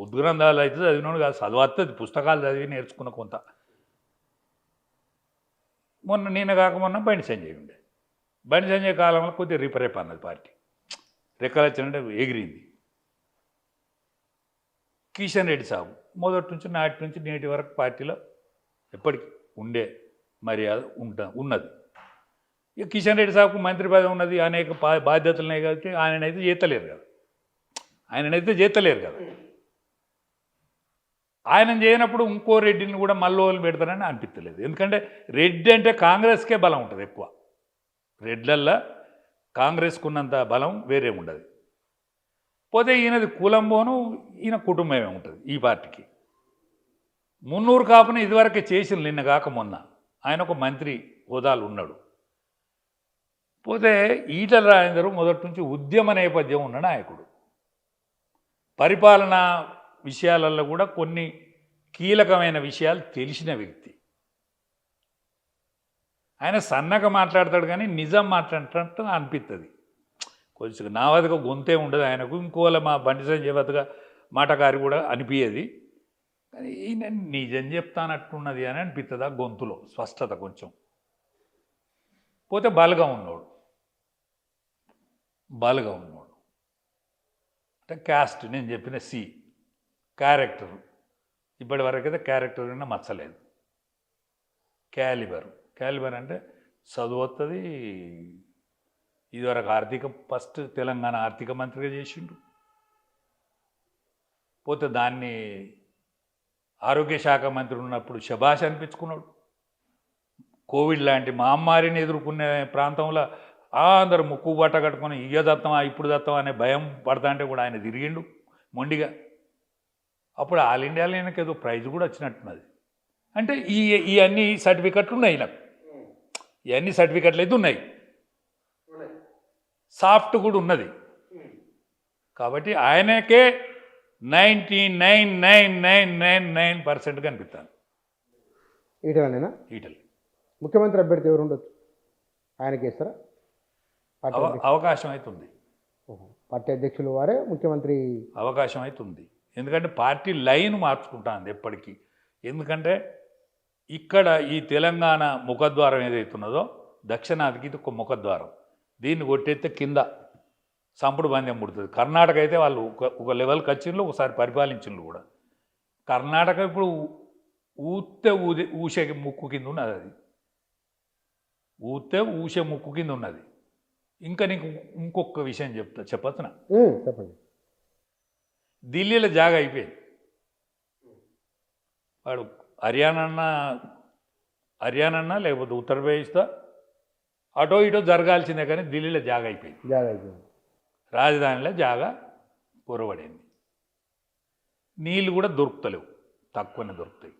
ఉద్గ్రంథాలు అయితే చదివినోడు కాదు చదవస్తుంది పుస్తకాలు చదివి నేర్చుకున్న కొంత నేను కాక బండి సంజయ్ కాలంలో కొద్దిగా రిపరేప్ అన్నది పార్టీ రెక్కలొచ్చినట్టే ఎగిరింది కిషన్ రెడ్డి సాబు మొదటి నుంచి నాటి నుంచి నేటి వరకు పార్టీలో ఎప్పటికీ ఉండే మర్యాద ఉన్నది ఇక కిషన్ రెడ్డి సాబుకు మంత్రి పదవి ఉన్నది అనేక బాధ్యతలున్నాయి కాబట్టి ఆయననైతే చేతలేరు కదా ఆయన చేయనప్పుడు ఇంకో రెడ్డిని కూడా మల్లోలు పెడతారని అనిపించలేదు ఎందుకంటే రెడ్డి అంటే కాంగ్రెస్కే బలం ఉంటుంది ఎక్కువ రెడ్లల్లో కాంగ్రెస్కున్నంత బలం వేరే ఉండదు పోతే ఈయనది కులం పోను ఈయన కుటుంబమే ఉంటుంది ఈ పార్టీకి 300 కాపుని ఇదివరకే చేసిన నిన్న కాక మొన్న ఆయన ఒక మంత్రి హోదాలు ఉన్నాడు పోతే ఈటల రాజేందర్ మొదటి నుంచి ఉద్యమ నేపథ్యం ఉన్న నాయకుడు పరిపాలన విషయాలలో కూడా కొన్ని కీలకమైన విషయాలు తెలిసిన వ్యక్తి ఆయన సన్నగా మాట్లాడతాడు కానీ నిజం మాట్లాడినట్టు అనిపిస్తుంది కొంచెం నావదిగా గొంతే ఉండదు ఆయనకు ఇంకోలా మా బండి సంజయ్ వద్దగా మాటకారి కూడా అనిపించేది కానీ ఈయన నిజం చెప్తానట్టున్నది అని అనిపిస్తుంది ఆ గొంతులో స్పష్టత కొంచెం పోతే బలగా ఉన్నాడు అంటే క్యాస్ట్ నేను చెప్పిన సి క్యారెక్టర్ ఇప్పటి వరకైతే క్యారెక్టర్ కన్నా మచ్చలేదు క్యాలిబర్ అంటే చదువు వస్తుంది ఇదివరకు ఫస్ట్ తెలంగాణ ఆర్థిక మంత్రిగా చేసిండు పోతే దాన్ని ఆరోగ్య శాఖ మంత్రి ఉన్నప్పుడు శభాష్ అనిపించుకున్నాడు కోవిడ్ లాంటి మహమ్మారిని ఎదుర్కొనే ప్రాంతంలో అందరు ముక్కు బట్ట కట్టుకొని దత్తమా ఇప్పుడు దత్తమా అనే భయం పడతా అంటే కూడా ఆయన తిరిగిండు మొండిగా అప్పుడు ఆల్ ఇండియాలో ఆయనకు ఏదో ప్రైజ్ కూడా వచ్చినట్టున్నది అంటే ఈ అన్ని సర్టిఫికెట్లు ఉన్నాయి నాకు ఇవన్నీ సర్టిఫికెట్లు అయితే ఉన్నాయి సాఫ్ట్ కూడా ఉన్నది కాబట్టి ఆయనకే 99.9999% కనిపిస్తాను ఈటలనేనా ఈటలు ముఖ్యమంత్రి అభ్యర్థి ఎవరు ఉండొచ్చు ఆయనకి ఇస్తారా పార్టీ అవకాశం అవుతుంది. పార్టీ అధ్యక్షులు వారే ముఖ్యమంత్రి అవకాశం అవుతుంది. ఎందుకంటే పార్టీ లైన్ మార్చుకుంటుంది ఎప్పటికీ. ఎందుకంటే ఇక్కడ ఈ తెలంగాణ ముఖద్వారం ఏదైతున్నదో దక్షిణాదికి ఇది ఒక ముఖద్వారం. దీన్ని కొట్టేస్తే కింద సంపుడు బంధం పుడుతుంది. కర్ణాటక అయితే వాళ్ళు ఒక లెవెల్కి వచ్చిండ్రు, ఒకసారి పరిపాలించిండ్రు కూడా. కర్ణాటక ఇప్పుడు ఊస్తే ఊసే ముక్కు కింద ఉన్నది. అది ఊస్తే ఊసే ముక్కు కింద ఉన్నది. ఇంకా నీకు ఇంకొక విషయం చెప్పచ్చునా? చెప్పండి. ఢిల్లీలో జాగా అయిపోయింది. వాడు హర్యానా లేకపోతే ఉత్తరప్రదేశ్తో అటో ఇటో జరగాల్సిందే, కానీ ఢిల్లీలో జాగా అయిపోయింది. రాజధానిలో జాగా పొరబడింది. నీళ్ళు కూడా దొరుకుతలేవు, తక్కువనే దొరుకుతాయి.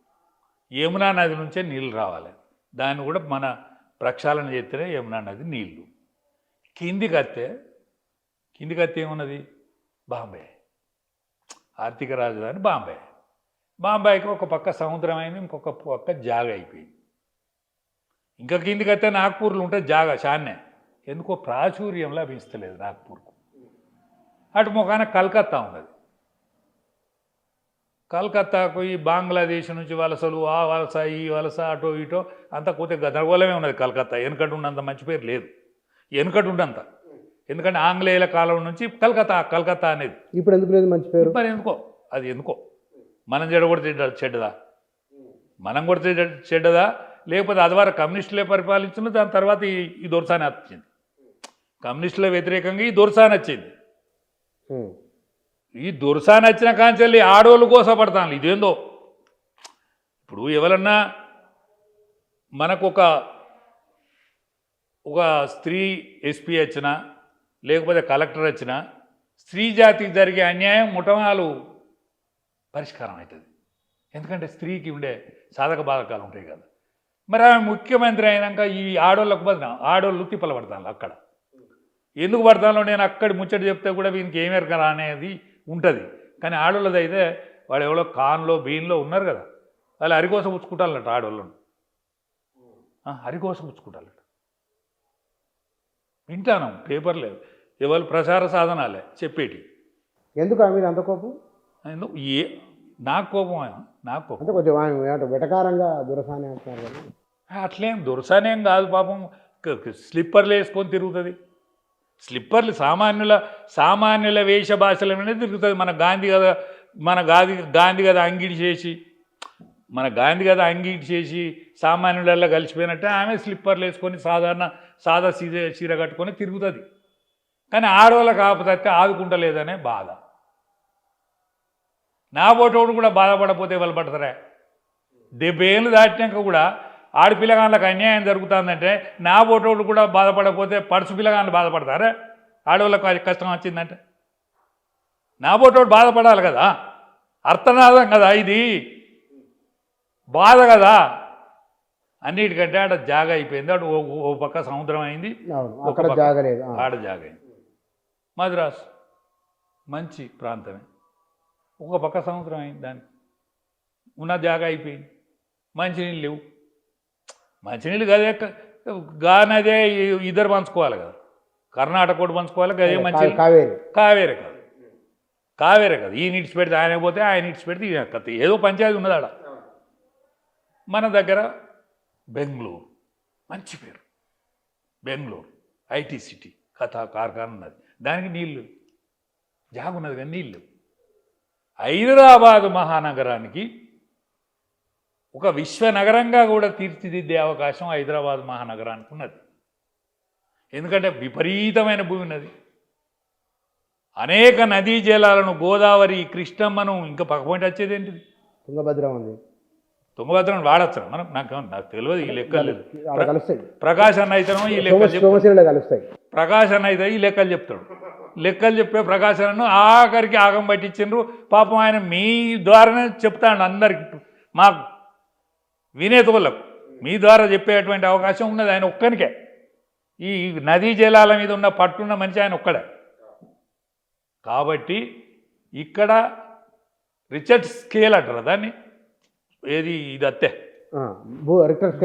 యమునా నది నుంచే నీళ్ళు రావాలి. దాన్ని కూడా మన ప్రక్షాళన చేస్తేనే యమునా నది నీళ్ళు. కిందికి వస్తే ఏమున్నది? బాంబే, ఆర్థిక రాజధాని బాంబే. బాంబేకి ఒక పక్క సముద్రం అయింది, ఇంకొక పక్క జాగా అయిపోయింది. ఇంకా కిందికి వస్తే నాగ్పూర్లో ఉంటే జాగా చానే, ఎందుకో ప్రాచుర్యం లభించలేదు నాగ్పూర్కు. అటు ముఖాన కలకత్తా ఉన్నది. కలకత్తాకు ఈ బంగ్లాదేశ్ నుంచి వలసలు, ఆ వలస ఈ వలస, అటో ఇటో అంతా కొద్దిగా గందరగోళమే ఉన్నది. కలకత్తా వెనుకటి ఉన్నంత మంచి పేరు లేదు, వెనుకటి ఉండంత. ఎందుకంటే ఆంగ్లేయుల కాలం నుంచి కలకత్తా అనేది. ఇప్పుడు ఎందుకు లేదు మంచి పేరు? మరి ఎందుకో మనం చెడగొడితే చెడ్డదా? మనం కొడితే చెడ్డదా? లేకపోతే అదివారం కమ్యూనిస్టులే పరిపాలించిన, దాని తర్వాత ఈ దొరసాని వచ్చింది. కమ్యూనిస్టుల వ్యతిరేకంగా ఈ దొరసాని వచ్చింది. ఈ దొరసాని వచ్చిన కాంచెల్లి ఆడోళ్ళు కోసపడతాను. ఇదేందో ఇప్పుడు ఎవరన్నా మనకు ఒక స్త్రీ ఎస్పీ వచ్చినా, లేకపోతే కలెక్టర్ వచ్చినా, స్త్రీ జాతికి జరిగే అన్యాయం ముఠమాలు పరిష్కారం అవుతుంది. ఎందుకంటే స్త్రీకి ఉండే సాధక బాధకాలు ఉంటాయి కదా. మరి ఆమె ముఖ్యమంత్రి అయినాక ఈ ఆడోళ్ళకు బదిన ఆడోళ్ళు తిప్పలు పడతాను. అక్కడ ఎందుకు పడతానో నేను అక్కడి ముచ్చట చెప్తే కూడా వీనికి ఏమేరకరా అనేది ఉంటుంది. కానీ ఆడోళ్ళది అయితే వాళ్ళు ఎవరో కాన్లో బీన్లో ఉన్నారు కదా, వాళ్ళు అరికోసం పుచ్చుకుంటారట. ఆడోళ్ళను అరికోసం పుచ్చుకుంటారట. వింటాను పేపర్లే, ఎవరు ప్రచార సాధనాలే చెప్పేటి. ఎందుకు ఆమె మీద అంత కోపం? నాకు కోపం అంటే కొంచెం వెటకారంగా దురసాని అంటున్నారు కదా. అట్లేం దురసానేం కాదు పాపం. స్లిప్పర్లు వేసుకొని తిరుగుతుంది. స్లిప్పర్లు సామాన్యుల వేష భాషల మీద తిరుగుతుంది. మన గాంధీ కదా అంగిడి చేసి సామాన్యులలో కలిసిపోయినట్టే ఆమె స్లిప్పర్లు వేసుకొని సాదా చీర కట్టుకొని తిరుగుతుంది. కానీ ఆడవాళ్ళ కాకపోతే ఆదుకుంటలేదనే బాధ. నా పోటోడు కూడా బాధపడపోతే వాళ్ళు పడతారా? 70 ఏళ్ళు దాటినాక కూడా ఆడపిల్లగాళ్ళకి అన్యాయం జరుగుతుందంటే నా పోటోడు కూడా బాధపడకపోతే పడుచు పిల్లగాళ్ళు బాధపడతారా? ఆడవాళ్ళకు కష్టం వచ్చిందంటే నా పోటోడు బాధపడాలి కదా. అర్థనాదం కదా, ఇది బాధ కదా. అన్నిటికంటే ఆడ జాగా అయిపోయింది. అటు ఓ పక్క సముద్రం అయింది, ఒక జాగా లేదు, ఆడ జాగా అయింది. మద్రాసు మంచి ప్రాంతమే, ఒక పక్క సముద్రం అయింది. దానికి ఉన్న జాగా అయిపోయింది. మంచినీళ్ళు లేవు. మంచినీళ్ళు గదే గానదే ఇద్దరు పంచుకోవాలి కదా. కర్ణాటక కూడా పంచుకోవాలి, గదే మంచి కావేరే కాదు. ఈ నీడ్స్ పెడితే ఆయన పోతే, ఆయన నీడ్స్ పెడితే ఈయన కత్తి. ఏదో పంచాయతీ ఉన్నది ఆడ. మన దగ్గర బెంగళూరు మంచి పేరు. బెంగళూరు ఐటీ సిటీ, కార్ఖానా ఉన్నది. దానికి నీళ్ళు జాగున్నది కానీ నీళ్ళు. హైదరాబాదు మహానగరానికి ఒక విశ్వనగరంగా కూడా తీర్చిదిద్దే అవకాశం హైదరాబాద్ మహానగరానికి ఉన్నది. ఎందుకంటే విపరీతమైన భూమి ఉన్నది. అనేక నదీ జలాలను, గోదావరి, కృష్ణమ్మను, ఇంకా పక్కపోయింటి వచ్చేది ఏంటిది? తుంగభద్ర ఉంది. తుంగభద్రను వాడచ్చు మనం. నాకు తెలియదు, ఈ లెక్కలు లేదు. ప్రకాశ్ అన్న అయితే ఈ లెక్కలు ప్రకాశ్ అన్న అయితే ఈ లెక్కలు చెప్తాడు. లెక్కలు చెప్పే ప్రకాశనను ఆఖరికి ఆగం పట్టించిండ్రు. పాపం ఆయన మీ ద్వారానే చెప్తాడు అందరికి, మాకు వినేతోళ్ళకు మీ ద్వారా చెప్పేటువంటి అవకాశం ఉన్నది ఆయన ఒక్కనికే. ఈ నదీ జలాల మీద ఉన్న పట్టున్న మనిషి ఆయన ఒక్కడే. కాబట్టి ఇక్కడ రిచర్డ్ స్కేల్ అంటారు దాన్ని. ఏది ఇది అత్తే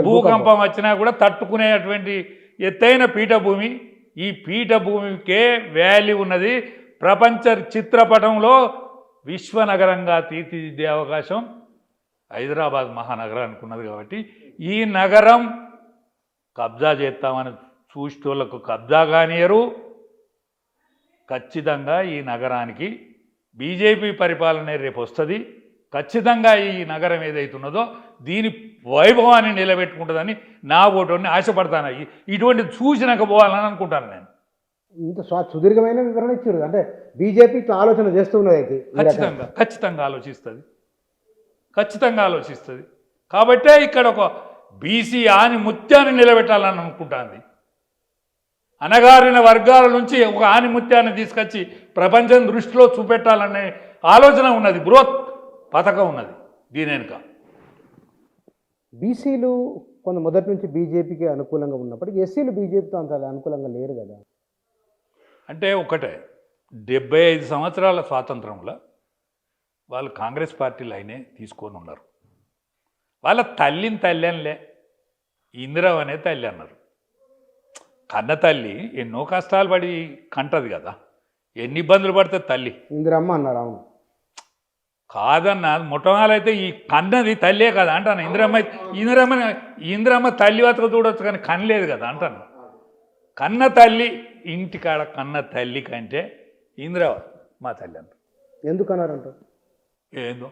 భూకంపం వచ్చినా కూడా తట్టుకునేటువంటి ఎత్తైన పీఠభూమి ఈ పీఠభూమికే వాల్యూ ఉన్నది. ప్రపంచ చిత్రపటంలో విశ్వనగరంగా తీర్చిదిద్దే అవకాశం హైదరాబాద్ మహానగరానికి ఉన్నది. కాబట్టి ఈ నగరం కబ్జా చేస్తామని చూసేటోళ్లకు కబ్జా కానియరు. ఖచ్చితంగా ఈ నగరానికి బీజేపీ పరిపాలన రేపు వస్తుంది. ఖచ్చితంగా ఈ నగరం ఏదైతున్నదో దీని వైభవాన్ని నిలబెట్టుకుంటుందని నా ఓటుని ఆశపడతాను. ఇటువంటి చూసినాక పోవాలని అనుకుంటాను నేను. ఇంత సుదీర్ఘమైన వివరణ ఇచ్చారు. అంటే బీజేపీ ఇట్లా ఆలోచన చేస్తూ ఉన్నది అయితే ఖచ్చితంగా ఆలోచిస్తుంది. కాబట్టే ఇక్కడ ఒక బీసీ ఆని ముత్యాన్ని నిలబెట్టాలని అనుకుంటుంది. అనగారిన వర్గాల నుంచి ఒక ఆనిముత్యాన్ని తీసుకొచ్చి ప్రపంచం దృష్టిలో చూపెట్టాలనే ఆలోచన ఉన్నది. బృహత్ పథకం ఉన్నది దీని వెనుక. బీసీలు కొంత మొదటి నుంచి బీజేపీకి అనుకూలంగా ఉన్నప్పటికీ ఎస్సీలు బీజేపీతో అంత అనుకూలంగా లేరు కదా. అంటే ఒకటే 75 సంవత్సరాల స్వాతంత్రంలో వాళ్ళు కాంగ్రెస్ పార్టీలు అయినే తీసుకొని ఉన్నారు. వాళ్ళ తల్లిని తల్లి అనిలే, ఇందిరా అనే తల్లి అన్నారు. కన్న తల్లి ఎన్నో కష్టాలు పడి కంటది కదా, ఎన్ని ఇబ్బందులు పడితే తల్లి. ఇందిరమ్మ అన్నారు. అవును కాదన్న, మొట్టమొదలైతే ఈ కన్నది తల్లే కదా అంటాను. ఇందిరమ్మ తల్లి వతక చూడవచ్చు కానీ కనలేదు కదా అంటాను. కన్న తల్లి ఇంటికాడ కన్న తల్లి కంటే ఇందిరా మా తల్లి అంట. ఎందుకన్నారంట? ఏందో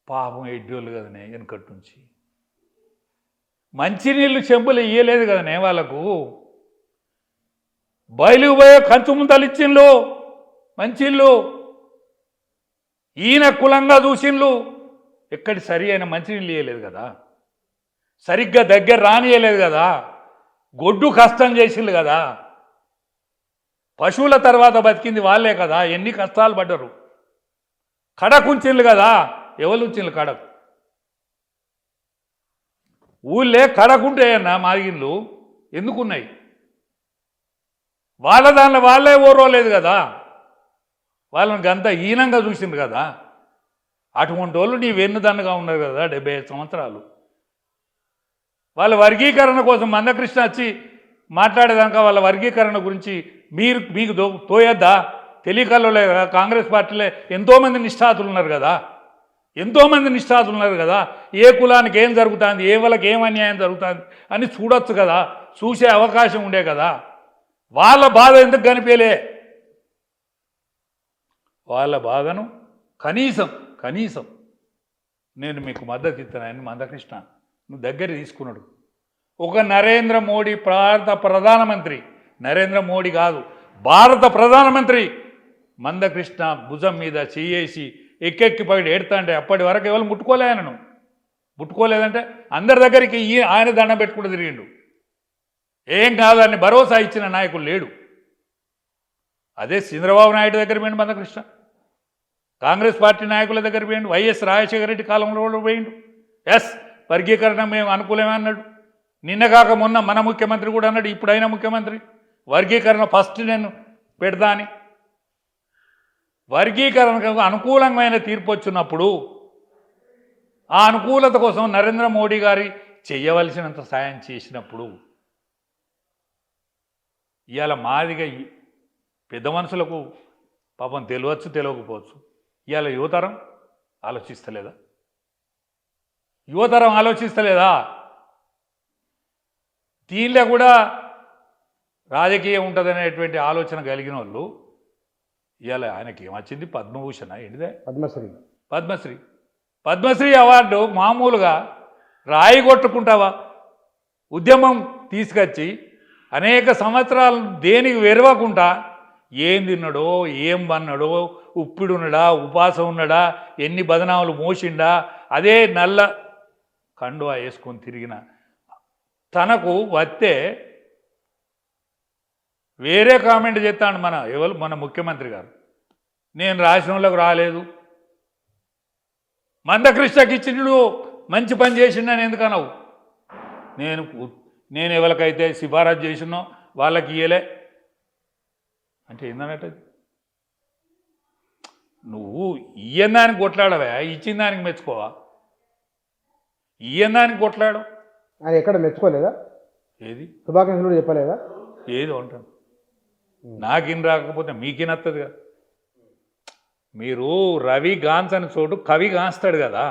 పాపం ఎడ్డోళ్ళు కదనే వెనకటి నుంచి. మంచినీళ్ళు చెంబులు ఇయ్యలేదు కదనే వాళ్ళకు. బయలుకు పోయే కంచు ముంతలు ఇచ్చిండ్లు మంచిళ్ళు. ఈయన కులంగా చూసిండ్లు. ఎక్కడి సరి అయిన మంచినీళ్ళు ఇయ్యలేదు కదా, సరిగ్గా దగ్గర రానియలేదు కదా, గొడ్డు కష్టం చేసిండ్రు కదా. పశువుల తర్వాత బతికింది వాళ్ళే కదా, ఎన్ని కష్టాలు పడ్డరు. కడకుంచిండ్లు కదా, ఎవరు ఉంచిండ్లు కడకు? ఊళ్ళే కడకుంటాయన్నా మాదిగిన్లు ఎందుకున్నాయి? వాళ్ళ దానిలో వాళ్ళే ఓర్వలేదు కదా, వాళ్ళని గంత హీనంగా చూసిండ్రు కదా. అటువంటి వాళ్ళు నీ వెన్నుదన్నుగా ఉన్నారు కదా 75 సంవత్సరాలు. వాళ్ళ వర్గీకరణ కోసం మందకృష్ణ వచ్చి మాట్లాడేదాకా వాళ్ళ వర్గీకరణ గురించి మీకు తోయద్దా? తెలియకల్లోలే కదా. కాంగ్రెస్ పార్టీలో ఎంతోమంది నిష్ఠాతులు ఉన్నారు కదా, ఏ కులానికి ఏం జరుగుతుంది, ఏ వాళ్ళకి ఏం అన్యాయం జరుగుతుంది అని చూడొచ్చు కదా, చూసే అవకాశం ఉండే కదా. వాళ్ళ బాధ ఎందుకు కనిపించలే? వాళ్ళ బాధను కనీసం నేను మీకు మద్దతు ఇస్తానని మందకృష్ణ నువ్వు దగ్గర తీసుకున్నాడు. ఒక నరేంద్ర మోడీ భారత ప్రధానమంత్రి, నరేంద్ర మోడీ కాదు భారత ప్రధానమంత్రి మందకృష్ణ భుజం మీద చేయేసి ఎక్కెక్కి పడి ఏడుతా అంటే అప్పటి వరకు ఎవరు ముట్టుకోలే. ఆయనను ముట్టుకోలేదంటే అందరి దగ్గరికి ఆయన దండం పెట్టుకుంటూ తిరిగిండు. ఏం కాదని భరోసా ఇచ్చిన నాయకులు లేడు. అదే చంద్రబాబు నాయుడు దగ్గర పోయిండు మందకృష్ణ, కాంగ్రెస్ పార్టీ నాయకుల దగ్గర పోయిండు, వైఎస్ రాజశేఖర రెడ్డి కాలంలో పోయిండు. వర్గీకరణ మేము అనుకూలమే అన్నాడు. నిన్న కాక మొన్న మన ముఖ్యమంత్రి కూడా అన్నాడు, ఇప్పుడైనా ముఖ్యమంత్రి వర్గీకరణ ఫస్ట్ నేను పెడతా అని. వర్గీకరణకు అనుకూలమైన తీర్పు వచ్చినప్పుడు ఆ అనుకూలత కోసం నరేంద్ర మోడీ గారి చేయవలసినంత సాయం చేసినప్పుడు ఇవాళ మాదిగా పెద్ద మనుషులకు పాపం తెలియవచ్చు తెలియకపోవచ్చు. ఇవాళ యువతరం ఆలోచిస్తలేదా? దీనిలో కూడా రాజకీయం ఉంటుందనేటువంటి ఆలోచన కలిగిన వాళ్ళు ఇవాళ ఆయనకి ఏమొచ్చింది? పద్మభూషణ ఏంటిదే? పద్మశ్రీ అవార్డు మామూలుగా రాయి కొట్టుకుంటావా? ఉద్యమం తీసుకొచ్చి అనేక సంవత్సరాలు దేనికి వెరవకుండా ఏం తిన్నాడో, ఏం బన్నాడో, ఉప్పిడున్నాడా, ఉపాసం ఉన్నాడా, ఎన్ని బదనాములు మోసిండా, అదే నల్ల కండువా వేసుకొని తిరిగిన తనకు వస్తే వేరే కామెంట్ చేస్తాడు మన ముఖ్యమంత్రి గారు. నేను రాష్ట్రంలోకి రాలేదు, మందకృష్ణకి ఇచ్చినడు మంచి పని చేసిండని ఎందుకన్నావు? నేను ఎవరికైతే సిఫారసు చేసినో వాళ్ళకి ఇయ్యలే అంటే ఏందన్నట్టు? నువ్వు ఇయ్యని దానికి కొట్లాడవా, ఇచ్చిన దానికి మెచ్చుకోవా? ఇయ్యని దానికి కొట్లాడు. ఆయన ఎక్కడ మెచ్చుకోలేదా? ఏది శుభాకాంక్షలు కూడా చెప్పలేదా? ఏదో అంటాను. నాకేం రాకపోతే మీకేనత్తది కదా. మీరు రవి గాంచని చోటు కవి గాంచుతాడు కదా.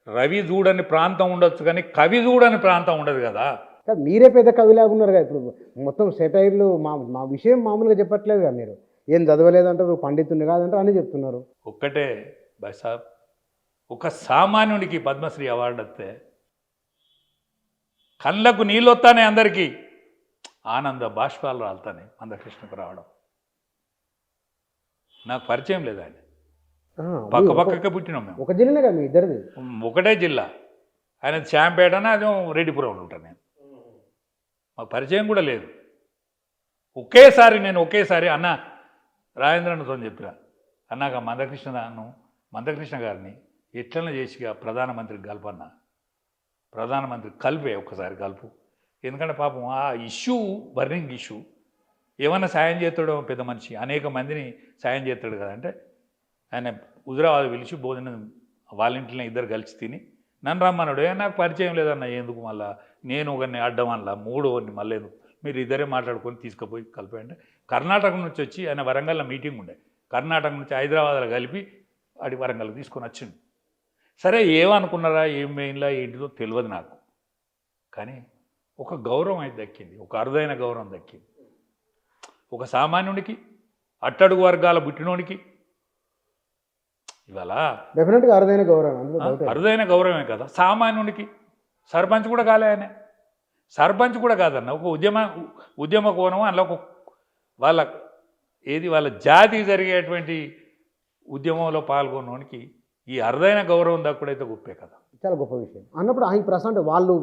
రవి చూడని ప్రాంతం ఉండొచ్చు కానీ కవి చూడని ప్రాంతం ఉండదు కదా. కానీ మీరే పెద్ద కవిలాగా ఉన్నారు కదా. ఇప్పుడు మొత్తం సెటైర్లు మా మా విషయం మామూలుగా చెప్పట్లేదు కదా. మీరు ఏం చదవలేదంటారు, పండితుని కాదంటారు అని చెప్తున్నారు. ఒక్కటే భాయ్ సాబ్, ఒక సామాన్యుడికి పద్మశ్రీ అవార్డు వస్తే కళ్ళకు నీళ్ళు వస్తానే, అందరికీ ఆనంద బాష్పాలు రాలుతానే. మందకృష్ణకు రావడం నాకు పరిచయం లేదు. ఆయన పక్క పక్కకే పుట్టినాం మేము. ఒక జిల్లానే కదా మీ ఇద్దరిది? ఒకటే జిల్లా. ఆయన శాంపేట అని అదే రెడ్డిపురంలో ఉంటాను నేను. మాకు పరిచయం కూడా లేదు. ఒకేసారి అన్న రాజేంద్రన్నతో చెప్పిన, అన్నాక మందకృష్ణ గారిని ఎట్లన్నా చేసిగా ప్రధానమంత్రికి కలపన్నా, ప్రధానమంత్రి కలిపే ఒక్కసారి కలుపు. ఎందుకంటే పాపం ఆ ఇష్యూ బర్నింగ్ ఇష్యూ, ఏమన్నా సాయం చేస్తాడో పెద్ద మనిషి, అనేక మందిని సాయం చేస్తాడు కదంటే ఆయన హుజరాబాద్ పిలిచి భోజనం వాళ్ళ ఇంట్లో ఇద్దరు కలిసి తిని నన్ను రమ్మన్నాడు. నాకు పరిచయం లేదన్న, ఎందుకు మళ్ళీ నేను ఒకరిని అడ్డం వల్ల మూడోని మళ్ళీ ఎందుకు, మీరు ఇద్దరే మాట్లాడుకొని తీసుకుపోయి కలిపండి. కర్ణాటక నుంచి వచ్చి ఆయన వరంగల్లో మీటింగ్ ఉండే, కర్ణాటక నుంచి హైదరాబాద్లో కలిపి అడి వరంగల్కి తీసుకొని వచ్చిండు. సరే ఏమనుకున్నారా, ఏం మెయిన్లా ఏంటిదో తెలియదు నాకు, కానీ ఒక గౌరవం అయితే దక్కింది, ఒక అరుదైన గౌరవం దక్కింది. ఒక సామాన్యుడికి, అట్టడుగు వర్గాల పుట్టినోడికి ఇవాళ డెఫినెట్గా అరుదైన గౌరవం, అరుదైన గౌరవమే కదా. సామాన్యుడికి సర్పంచ్ కూడా కాలే ఆయన, సర్పంచ్ కూడా కాదన్న, ఒక ఉద్యమ కోణం అందులో ఒక వాళ్ళ జాతికి జరిగేటువంటి ఉద్యమంలో పాల్గొనడానికి ఈ అరుదైన గౌరవం దక్కుడైతే గొప్పే కదా. చాలా గొప్ప విషయం. అన్నప్పుడు ఈ ప్రశ్న వాళ్ళు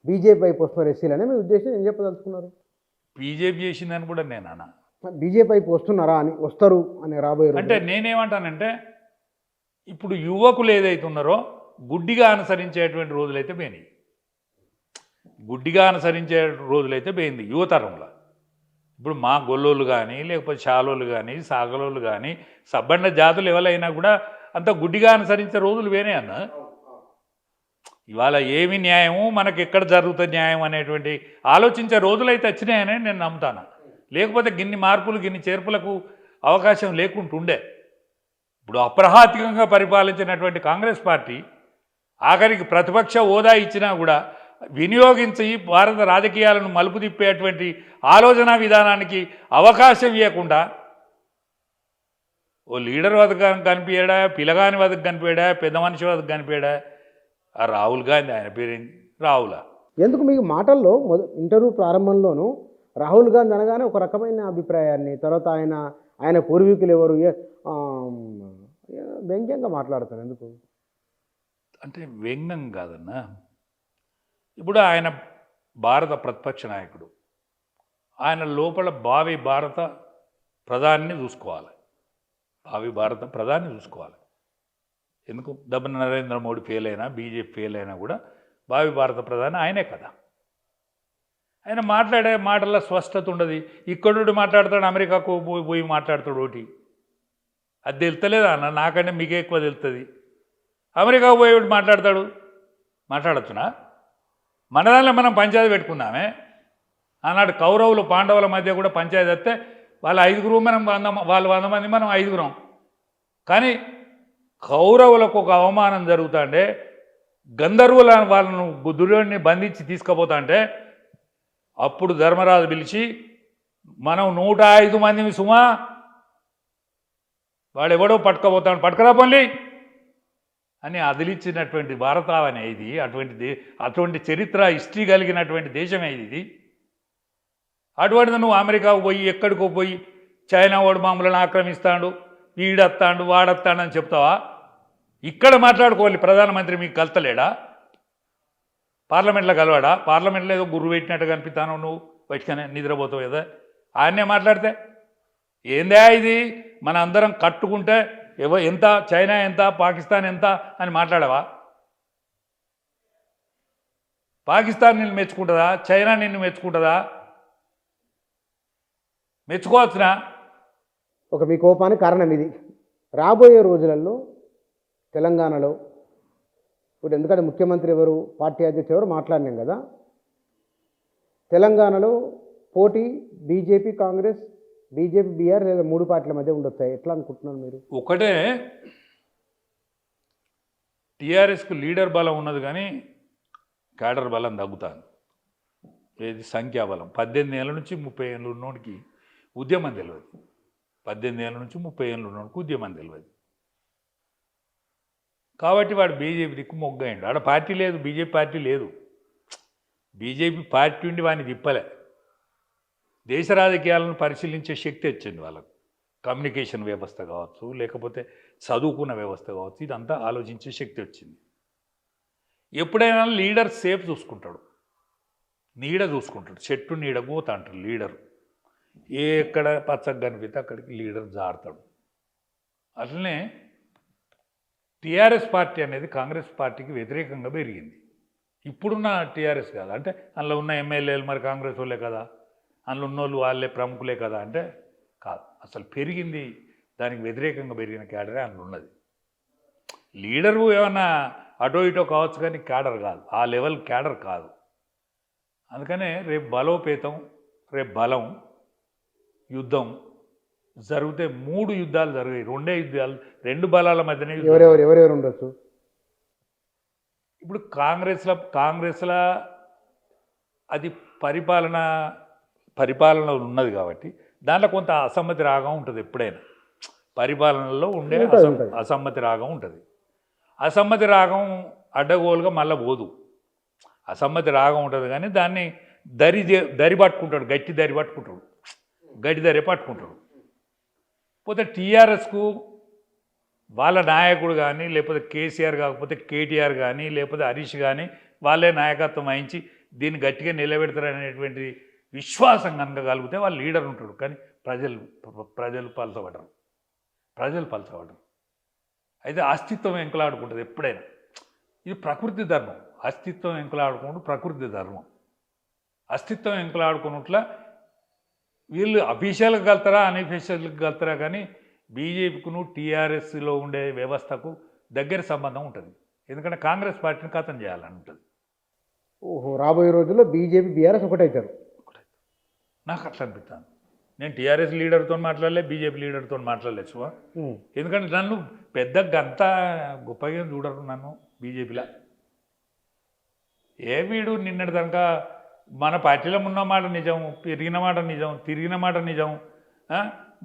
బీజేపీ వైపు వస్తున్నారు ఎస్సీలనే మీ ఉద్దేశం ఏం చెప్పదలుచుకున్నారు? బీజేపీ చేసిందని కూడా నేను అన్న, బీజేపీ వైపు వస్తున్నారా అని, వస్తారు అని రాబోయే అంటే నేనేమంటానంటే, ఇప్పుడు యువకులు ఏదైతే ఉన్నారో గుడ్డిగా అనుసరించేటువంటి రోజులైతే పోయినాయి. గుడ్డిగా అనుసరించే రోజులైతే పోయింది యువతరంలో. ఇప్పుడు మా గొల్లోళ్ళు కానీ, లేకపోతే చాలోళ్ళు కానీ, సాగలోళ్ళు కానీ, సబ్బండ జాతులు ఎవరైనా కూడా అంత గుడ్డిగా అనుసరించే రోజులు పోయినాయి అన్న. ఇవాళ ఏమి న్యాయము, మనకు ఎక్కడ జరుగుతుంది న్యాయం అనేటువంటి ఆలోచించే రోజులైతే వచ్చినాయని నేను నమ్ముతాను. లేకపోతే గిన్ని మార్పులు, గిన్ని చేర్పులకు అవకాశం లేకుంటుండే. ఇప్పుడు అప్రహాతికంగా పరిపాలించినటువంటి కాంగ్రెస్ పార్టీ ఆఖరికి ప్రతిపక్ష హోదా ఇచ్చినా కూడా వినియోగించి భారత రాజకీయాలను మలుపు తిప్పేటువంటి ఆలోచన విధానానికి అవకాశం ఇవ్వకుండా ఓ లీడర్ వద్దకు కనిపించాడా, పిల్లగాని వద్దకు కనిపించాడా, పెద్ద మనిషి వద్దకు కనిపించాడా? ఆ రాహుల్ గాంధీ, ఆయన పేరేంటి, రాహులా? ఎందుకు మీకు మాటల్లో ఇంటర్వ్యూ ప్రారంభంలోనూ రాహుల్ గాంధీ అనగానే ఒక రకమైన అభిప్రాయాన్ని, తర్వాత ఆయన పూర్వీకులు ఎవరు వ్యంగ్యంగా మాట్లాడతారు ఎందుకు? అంటే వ్యంగ్యం కాదన్నా, ఇప్పుడు ఆయన భారత ప్రతిపక్ష నాయకుడు, ఆయన లోపల భావి భారత ప్రధానిని చూసుకోవాలి, భావి భారత ప్రధాని చూసుకోవాలి. ఎందుకు దెబ్బ నరేంద్ర మోడీ ఫెయిల్ అయినా, బీజేపీ ఫెయిల్ అయినా కూడా భావి భారత ప్రధాని ఆయనే కదా. ఆయన మాట్లాడే మాటల్లో స్పష్టత ఉండదు. ఇక్కడుండి మాట్లాడతాడు, అమెరికాకు పోయి మాట్లాడతాడు ఒకటి, అది తెలుస్తలేదా అన్న? నాకంటే మీకే ఎక్కువ తెలుస్తుంది. అమెరికాకు పోయి మాట్లాడచ్చునా? మన దానిలో మనం పంచాయతీ పెట్టుకుందామే. ఆనాడు కౌరవులు పాండవుల మధ్య కూడా పంచాయతీ వస్తే వాళ్ళ 5గురు, మనం 100 మంది, మనం 5గురం. కానీ కౌరవులకు ఒక అవమానం జరుగుతుంటే, గంధర్వుల వాళ్ళను దుర్యోధనుని బంధించి తీసుకుపోతాంటే అప్పుడు ధర్మరాజు పిలిచి, మనం 105 మందిని సుమా, వాడెవడో పట్టుకపోతాడు, పట్టుకురా పల్లి అని అదిలిచ్చినటువంటి భారతావనే ఇది. అటువంటి చరిత్ర, హిస్టరీ కలిగినటువంటి దేశమే ఇది. అటువంటిది నువ్వు అమెరికాకు పోయి, ఎక్కడికో పోయి చైనా వాడు మామూలను ఆక్రమిస్తాడు, వీడత్తాడు, వాడత్తాడు అని చెప్తావా? ఇక్కడ మాట్లాడుకోవాలి. ప్రధానమంత్రి మీకు కలతలేడా? పార్లమెంట్లో కలవాడా? పార్లమెంట్లో ఏదో గుర్రు పెట్టినట్టు కనిపిస్తాను నువ్వు, బయటకనే నిద్రపోతావు కదా. ఆయన్నే మాట్లాడితే ఏందా ఇది? మన అందరం కట్టుకుంటే ఎంత, చైనా ఎంత, పాకిస్తాన్ ఎంత అని మాట్లాడవా? పాకిస్తాన్ నిన్ను మెచ్చుకుంటుందా? చైనా నిన్ను మెచ్చుకుంటుందా? మెచ్చుకోవచ్చునా? ఒక మీ కోపానికి కారణం ఇది. రాబోయే రోజులలో తెలంగాణలో ఇప్పుడు ఎందుకంటే ముఖ్యమంత్రి ఎవరు, పార్టీ అధ్యక్షుడు ఎవరు మాట్లాడినాం కదా, తెలంగాణలో పోటీ బీజేపీ కాంగ్రెస్ బీజేపీ బీఆర్ లేదా 3 పార్టీల మధ్య ఉండొచ్చు ఎట్లా అనుకుంటున్నారు మీరు? ఒకటే టీఆర్ఎస్కు లీడర్ బలం ఉన్నది కానీ క్యాడర్ బలం తగ్గుతాను. ఏది సంఖ్యాబలం 18 ఏళ్ళ నుంచి 30 ఏళ్ళు ఉన్నోడికి ఉద్యమం తెలియదు. 18 ఏళ్ళ నుంచి 30 ఏళ్ళు ఉన్నోడికి ఉద్యమం తెలియదు. కాబట్టి వాడు బీజేపీ దిక్కు మొగ్గయిండు. ఆడ పార్టీ లేదు, బీజేపీ పార్టీ లేదు. బీజేపీ పార్టీ ఉండి వాడిని తిప్పలే. దేశ రాజకీయాలను పరిశీలించే శక్తి వచ్చింది వాళ్ళకు. కమ్యూనికేషన్ వ్యవస్థ కావచ్చు, లేకపోతే చదువుకున్న వ్యవస్థ కావచ్చు, ఇదంతా ఆలోచించే శక్తి వచ్చింది. ఎప్పుడైనా లీడర్ సేఫ్ చూసుకుంటాడు, నీడ చూసుకుంటాడు. చెట్టు నీడ పోతా అంటారు లీడరు. ఎక్కడ పచ్చగా కనిపిస్తే అక్కడికి లీడర్ జారుతాడు. అట్లనే టీఆర్ఎస్ పార్టీ అనేది కాంగ్రెస్ పార్టీకి వ్యతిరేకంగా పెరిగింది. ఇప్పుడున్న టీఆర్ఎస్ కాదు అంటే అందులో ఉన్న ఎమ్మెల్యేలు మరి కాంగ్రెస్ వాళ్ళే కదా, అందులో ఉన్నోళ్ళు వాళ్ళే ప్రముఖులే కదా అంటే కాదు. అసలు పెరిగింది దానికి వ్యతిరేకంగా పెరిగిన క్యాడరే అందులో ఉన్నది. లీడరు ఏమన్నా అటో ఇటో కావచ్చు కానీ క్యాడర్ కాదు, ఆ లెవెల్ క్యాడర్ కాదు. అందుకనే రేపు బలోపేతం, రేపు బలం, యుద్ధం జరిగితే 3 యుద్ధాలు జరిగాయి. 2 యుద్ధాలు, 2 బలాల మధ్యనే ఎవరెవరు ఉండొచ్చు. ఇప్పుడు కాంగ్రెస్లో అది పరిపాలన ఉన్నది కాబట్టి దాంట్లో కొంత అసమ్మతి రాగం ఉంటుంది. ఎప్పుడైనా పరిపాలనలో ఉండే అసమ్మతి రాగం ఉంటుంది. అసమ్మతి రాగం అడ్డగోలుగా మళ్ళీ పోదు. అసమ్మతి రాగం ఉంటుంది కానీ దాన్ని దరి పట్టుకుంటాడు, గట్టి దరి పట్టుకుంటాడు. పోతే టీఆర్ఎస్కు వాళ్ళ నాయకుడు కానీ, లేకపోతే కేసీఆర్ కాకపోతే కేటీఆర్ కానీ, లేకపోతే హరీష్ కానీ వాళ్ళే నాయకత్వం వహించి దీన్ని గట్టిగా నిలబెడతారనేటువంటి విశ్వాసం కనుక కలిగితే వాళ్ళు లీడర్ ఉంటాడు. కానీ ప్రజలు పలచబడరు. అయితే అస్తిత్వం ఎంకలాడుకుంటుంది ఎప్పుడైనా. ఇది ప్రకృతి ధర్మం. అస్తిత్వం ఎంకలాడుకుంటూ ప్రకృతి ధర్మం. అస్తిత్వం ఎంకలాడుకున్నట్ల వీళ్ళు అఫీషియల్గా కలుతారా అన్అఫీషియల్గా కలుతారా కానీ బీజేపీకును టీఆర్ఎస్లో ఉండే వ్యవస్థకు దగ్గర సంబంధం ఉంటుంది. ఎందుకంటే కాంగ్రెస్ పార్టీని ఖతం చేయాలని ఉంటుంది. ఓహో, రాబోయే రోజుల్లో బీజేపీ బీఆర్ఎస్ ఒకటవుతారు. నాకు అట్లా అనిపిస్తాను. నేను టీఆర్ఎస్ లీడర్తో మాట్లాడలే, బీజేపీ లీడర్తో మాట్లాడలేదు సువా. ఎందుకంటే నన్ను పెద్దగా అంతా గొప్పగా చూడరు నన్ను బీజేపీలో. వీడు నిన్నటి దాకా మన పార్టీలో ఉన్న మాట నిజం, తిరిగిన మాట నిజం.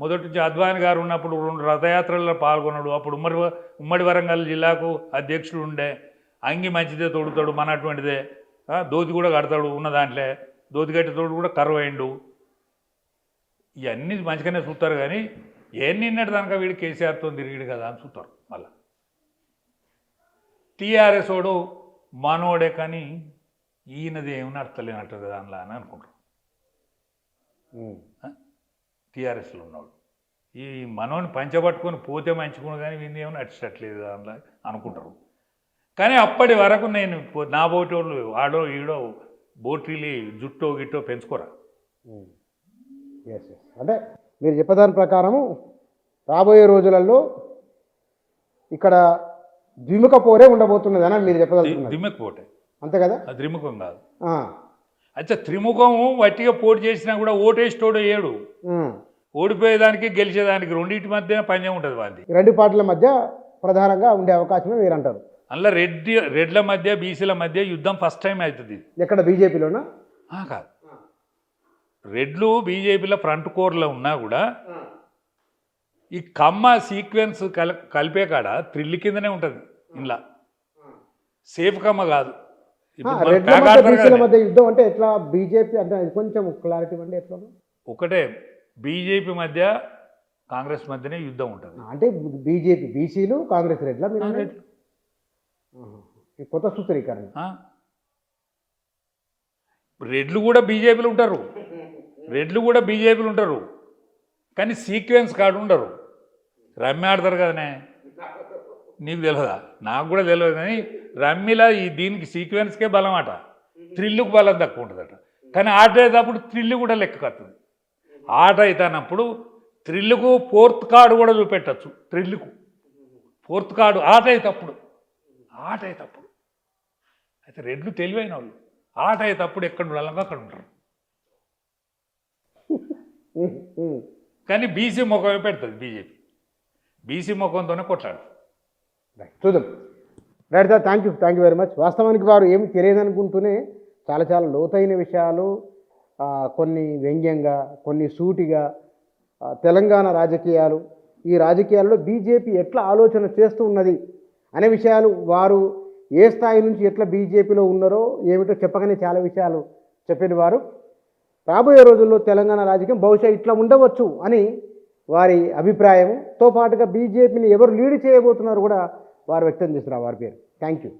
మొదటి నుంచి అద్వాని గారు ఉన్నప్పుడు 2 రథయాత్రల్లో పాల్గొన్నాడు. అప్పుడు ఉమ్మడి వరంగల్ జిల్లాకు అధ్యక్షుడు ఉండే. అంగి మంచిదే తోడుతాడు, మన అటువంటిదే. దోతి కూడా కడతాడు ఉన్న దాంట్లో. దోతి కట్టేతోడు కూడా కరువైండు. ఇవన్నీ మంచిగానే చూస్తారు కానీ నిన్నటి దాకా వీడు కేసీఆర్తో తిరిగిడు కదా అని చూస్తారు. మళ్ళీ టీఆర్ఎస్ వాడు మనోడే కానీ ఈయనది ఏమైనా అర్థలేనట్టు కదా అందులో అని అనుకుంటారు. టీఆర్ఎస్లో ఉన్నాడు ఈ మనోని పంచబట్టుకొని పోతే మంచుకుని కానీ వీళ్ళు ఏమైనా నడిచట్లేదు అందులో అనుకుంటారు. కానీ అప్పటి వరకు నేను నా బోటి వాళ్ళు ఆడో ఈడో బోటీలు జుట్టో గిట్టో పెంచుకోరా. అంటే మీరు చెప్పేదాని ప్రకారము రాబోయే రోజులలో ఇక్కడ ద్విముఖ పోరే ఉండబోతున్నది అని మీరు చెప్పదలుచుకున్నారు. ద్విముఖ పోటే అంతే కదా? త్రిముఖం కాదు. అయితే త్రిముఖము వట్టిగా పోటీ చేసినా కూడా ఓటేస్తోడు ఏడు, ఓడిపోయేదానికి గెలిచేదానికి రెండింటి మధ్య పందెం ఉంటుంది. వాది 2 పార్టీల మధ్య ప్రధానంగా ఉండే అవకాశమే మీరు అంటారు. అందులో రెడ్ల మధ్య బీసీల మధ్య యుద్ధం ఫస్ట్ టైం అవుతుంది. ఎక్కడ బీజేపీలోనా? కాదు, రెడ్లు బీజేపీలో ఫ్రంట్ కోర్లో ఉన్నా కూడా ఈ కమ్మ సీక్వెన్స్ కలిపే కాడ థ్రిల్ కిందనే ఉంటుంది. ఇలా సేఫ్ కమ్మ కాదు. మధ్య యుద్ధం అంటే ఎట్లా? బీజేపీ అంటే కొంచెం క్లారిటీ అంటే ఎట్లా? ఒకటే బీజేపీ మధ్య కాంగ్రెస్ మధ్యనే యుద్ధం ఉంటుంది. అంటే బీజేపీ బీసీలు, కాంగ్రెస్ రెడ్ల కొత్త సూత్రీకరణ. రెడ్లు కూడా బీజేపీలు ఉంటారు కానీ సీక్వెన్స్ కాడు ఉండరు. రమ్మి ఆడతారు కదనే, నీకు తెలియదా? నాకు కూడా తెలియదు. కానీ రమ్మిలా దీనికి సీక్వెన్స్కే బలం అట, థ్రిల్లుకు బలం తక్కువ ఉంటుందట. కానీ ఆట అయ్యేటప్పుడు థ్రిల్లు కూడా లెక్క కత్తుంది. ఆట అవుతానప్పుడు థ్రిల్లుకు 4th కార్డు కూడా చూపెట్టచ్చు. థ్రిల్లుకు 4th కార్డు ఆట అయ్యేటప్పుడు అయితే రెడ్లు తెలివైన వాళ్ళు. ఆట అయ్యేటప్పుడు ఎక్కడ ఉండాలంగా అక్కడ ఉంటారు. ఉమ్, ఉమ్. కానీ బీసీ ముఖమే పెడుతుంది బీజేపీ. బీసీ ముఖంతోనే కొట్లాడు. రైట్, చూద్దాం. Right sir, thank you very much. వాస్తవానికి వారు ఏమి తెలియదనుకుంటూనే చాలా చాలా లోతైన విషయాలు, కొన్ని వ్యంగ్యంగా, కొన్ని సూటిగా, తెలంగాణ రాజకీయాలు, ఈ రాజకీయాల్లో బీజేపీ ఎట్లా ఆలోచన చేస్తూ ఉన్నది అనే విషయాలు, వారు ఏ స్థాయి నుంచి ఎట్లా బీజేపీలో ఉన్నారో ఏమిటో చెప్పగానే చాలా విషయాలు చెప్పిన వారు. రాబోయే రోజుల్లో తెలంగాణ రాజకీయం బహుశా ఇట్లా ఉండవచ్చు అని వారి అభిప్రాయంతో పాటుగా బీజేపీని ఎవరు లీడ్ చేయబోతున్నారు కూడా వారు వ్యక్తం చేస్తున్నారు వారి పేరు. Thank you.